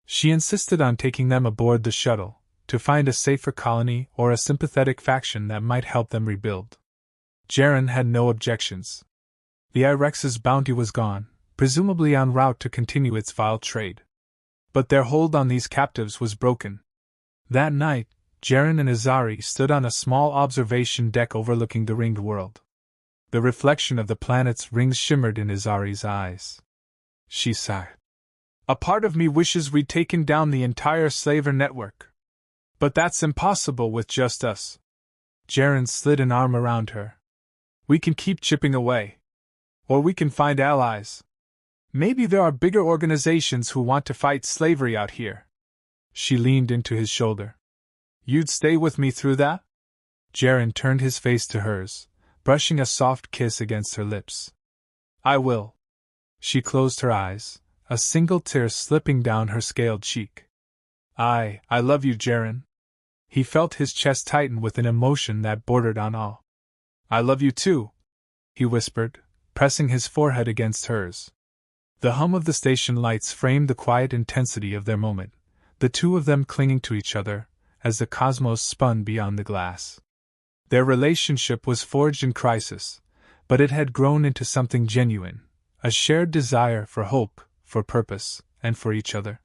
She insisted on taking them aboard the shuttle, to find a safer colony or a sympathetic faction that might help them rebuild. Jaren had no objections. The Irex's bounty was gone, presumably en route to continue its vile trade. But their hold on these captives was broken. That night, Jaren and Azari stood on a small observation deck overlooking the ringed world. The reflection of the planet's rings shimmered in Azari's eyes. She sighed. A part of me wishes we'd taken down the entire slaver network. But that's impossible with just us. Jaren slid an arm around her. We can keep chipping away. Or we can find allies. Maybe there are bigger organizations who want to fight slavery out here. She leaned into his shoulder. You'd stay with me through that? Jaren turned his face to hers, brushing a soft kiss against her lips. I will. She closed her eyes, a single tear slipping down her scaled cheek. I love you, Jaren. He felt his chest tighten with an emotion that bordered on awe. I love you too, he whispered, pressing his forehead against hers. The hum of the station lights framed the quiet intensity of their moment, the two of them clinging to each other, as the cosmos spun beyond the glass. Their relationship was forged in crisis, but it had grown into something genuine, a shared desire for hope, for purpose, and for each other.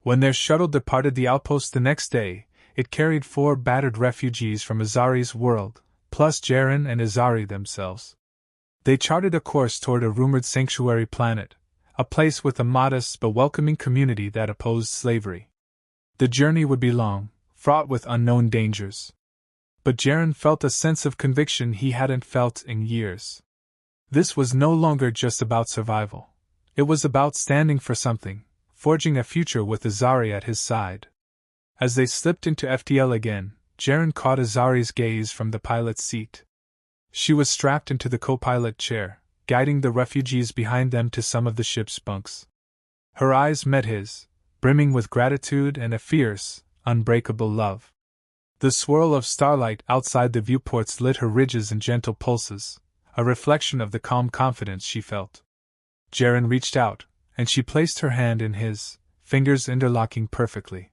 When their shuttle departed the outpost the next day, it carried 4 battered refugees from Azari's world, plus Jaren and Azari themselves. They charted a course toward a rumored sanctuary planet, a place with a modest but welcoming community that opposed slavery. The journey would be long, fraught with unknown dangers. But Jaren felt a sense of conviction he hadn't felt in years. This was no longer just about survival. It was about standing for something, forging a future with Azari at his side. As they slipped into FTL again, Jaren caught Azari's gaze from the pilot's seat. She was strapped into the co-pilot chair, guiding the refugees behind them to some of the ship's bunks. Her eyes met his, brimming with gratitude and a fierce, unbreakable love. The swirl of starlight outside the viewports lit her ridges and gentle pulses, a reflection of the calm confidence she felt. Jaren reached out, and she placed her hand in his, fingers interlocking perfectly.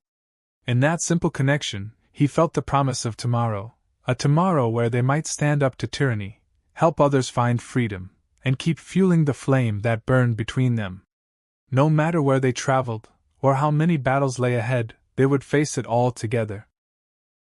In that simple connection, he felt the promise of tomorrow, a tomorrow where they might stand up to tyranny, help others find freedom, and keep fueling the flame that burned between them. No matter where they traveled, or how many battles lay ahead, they would face it all together.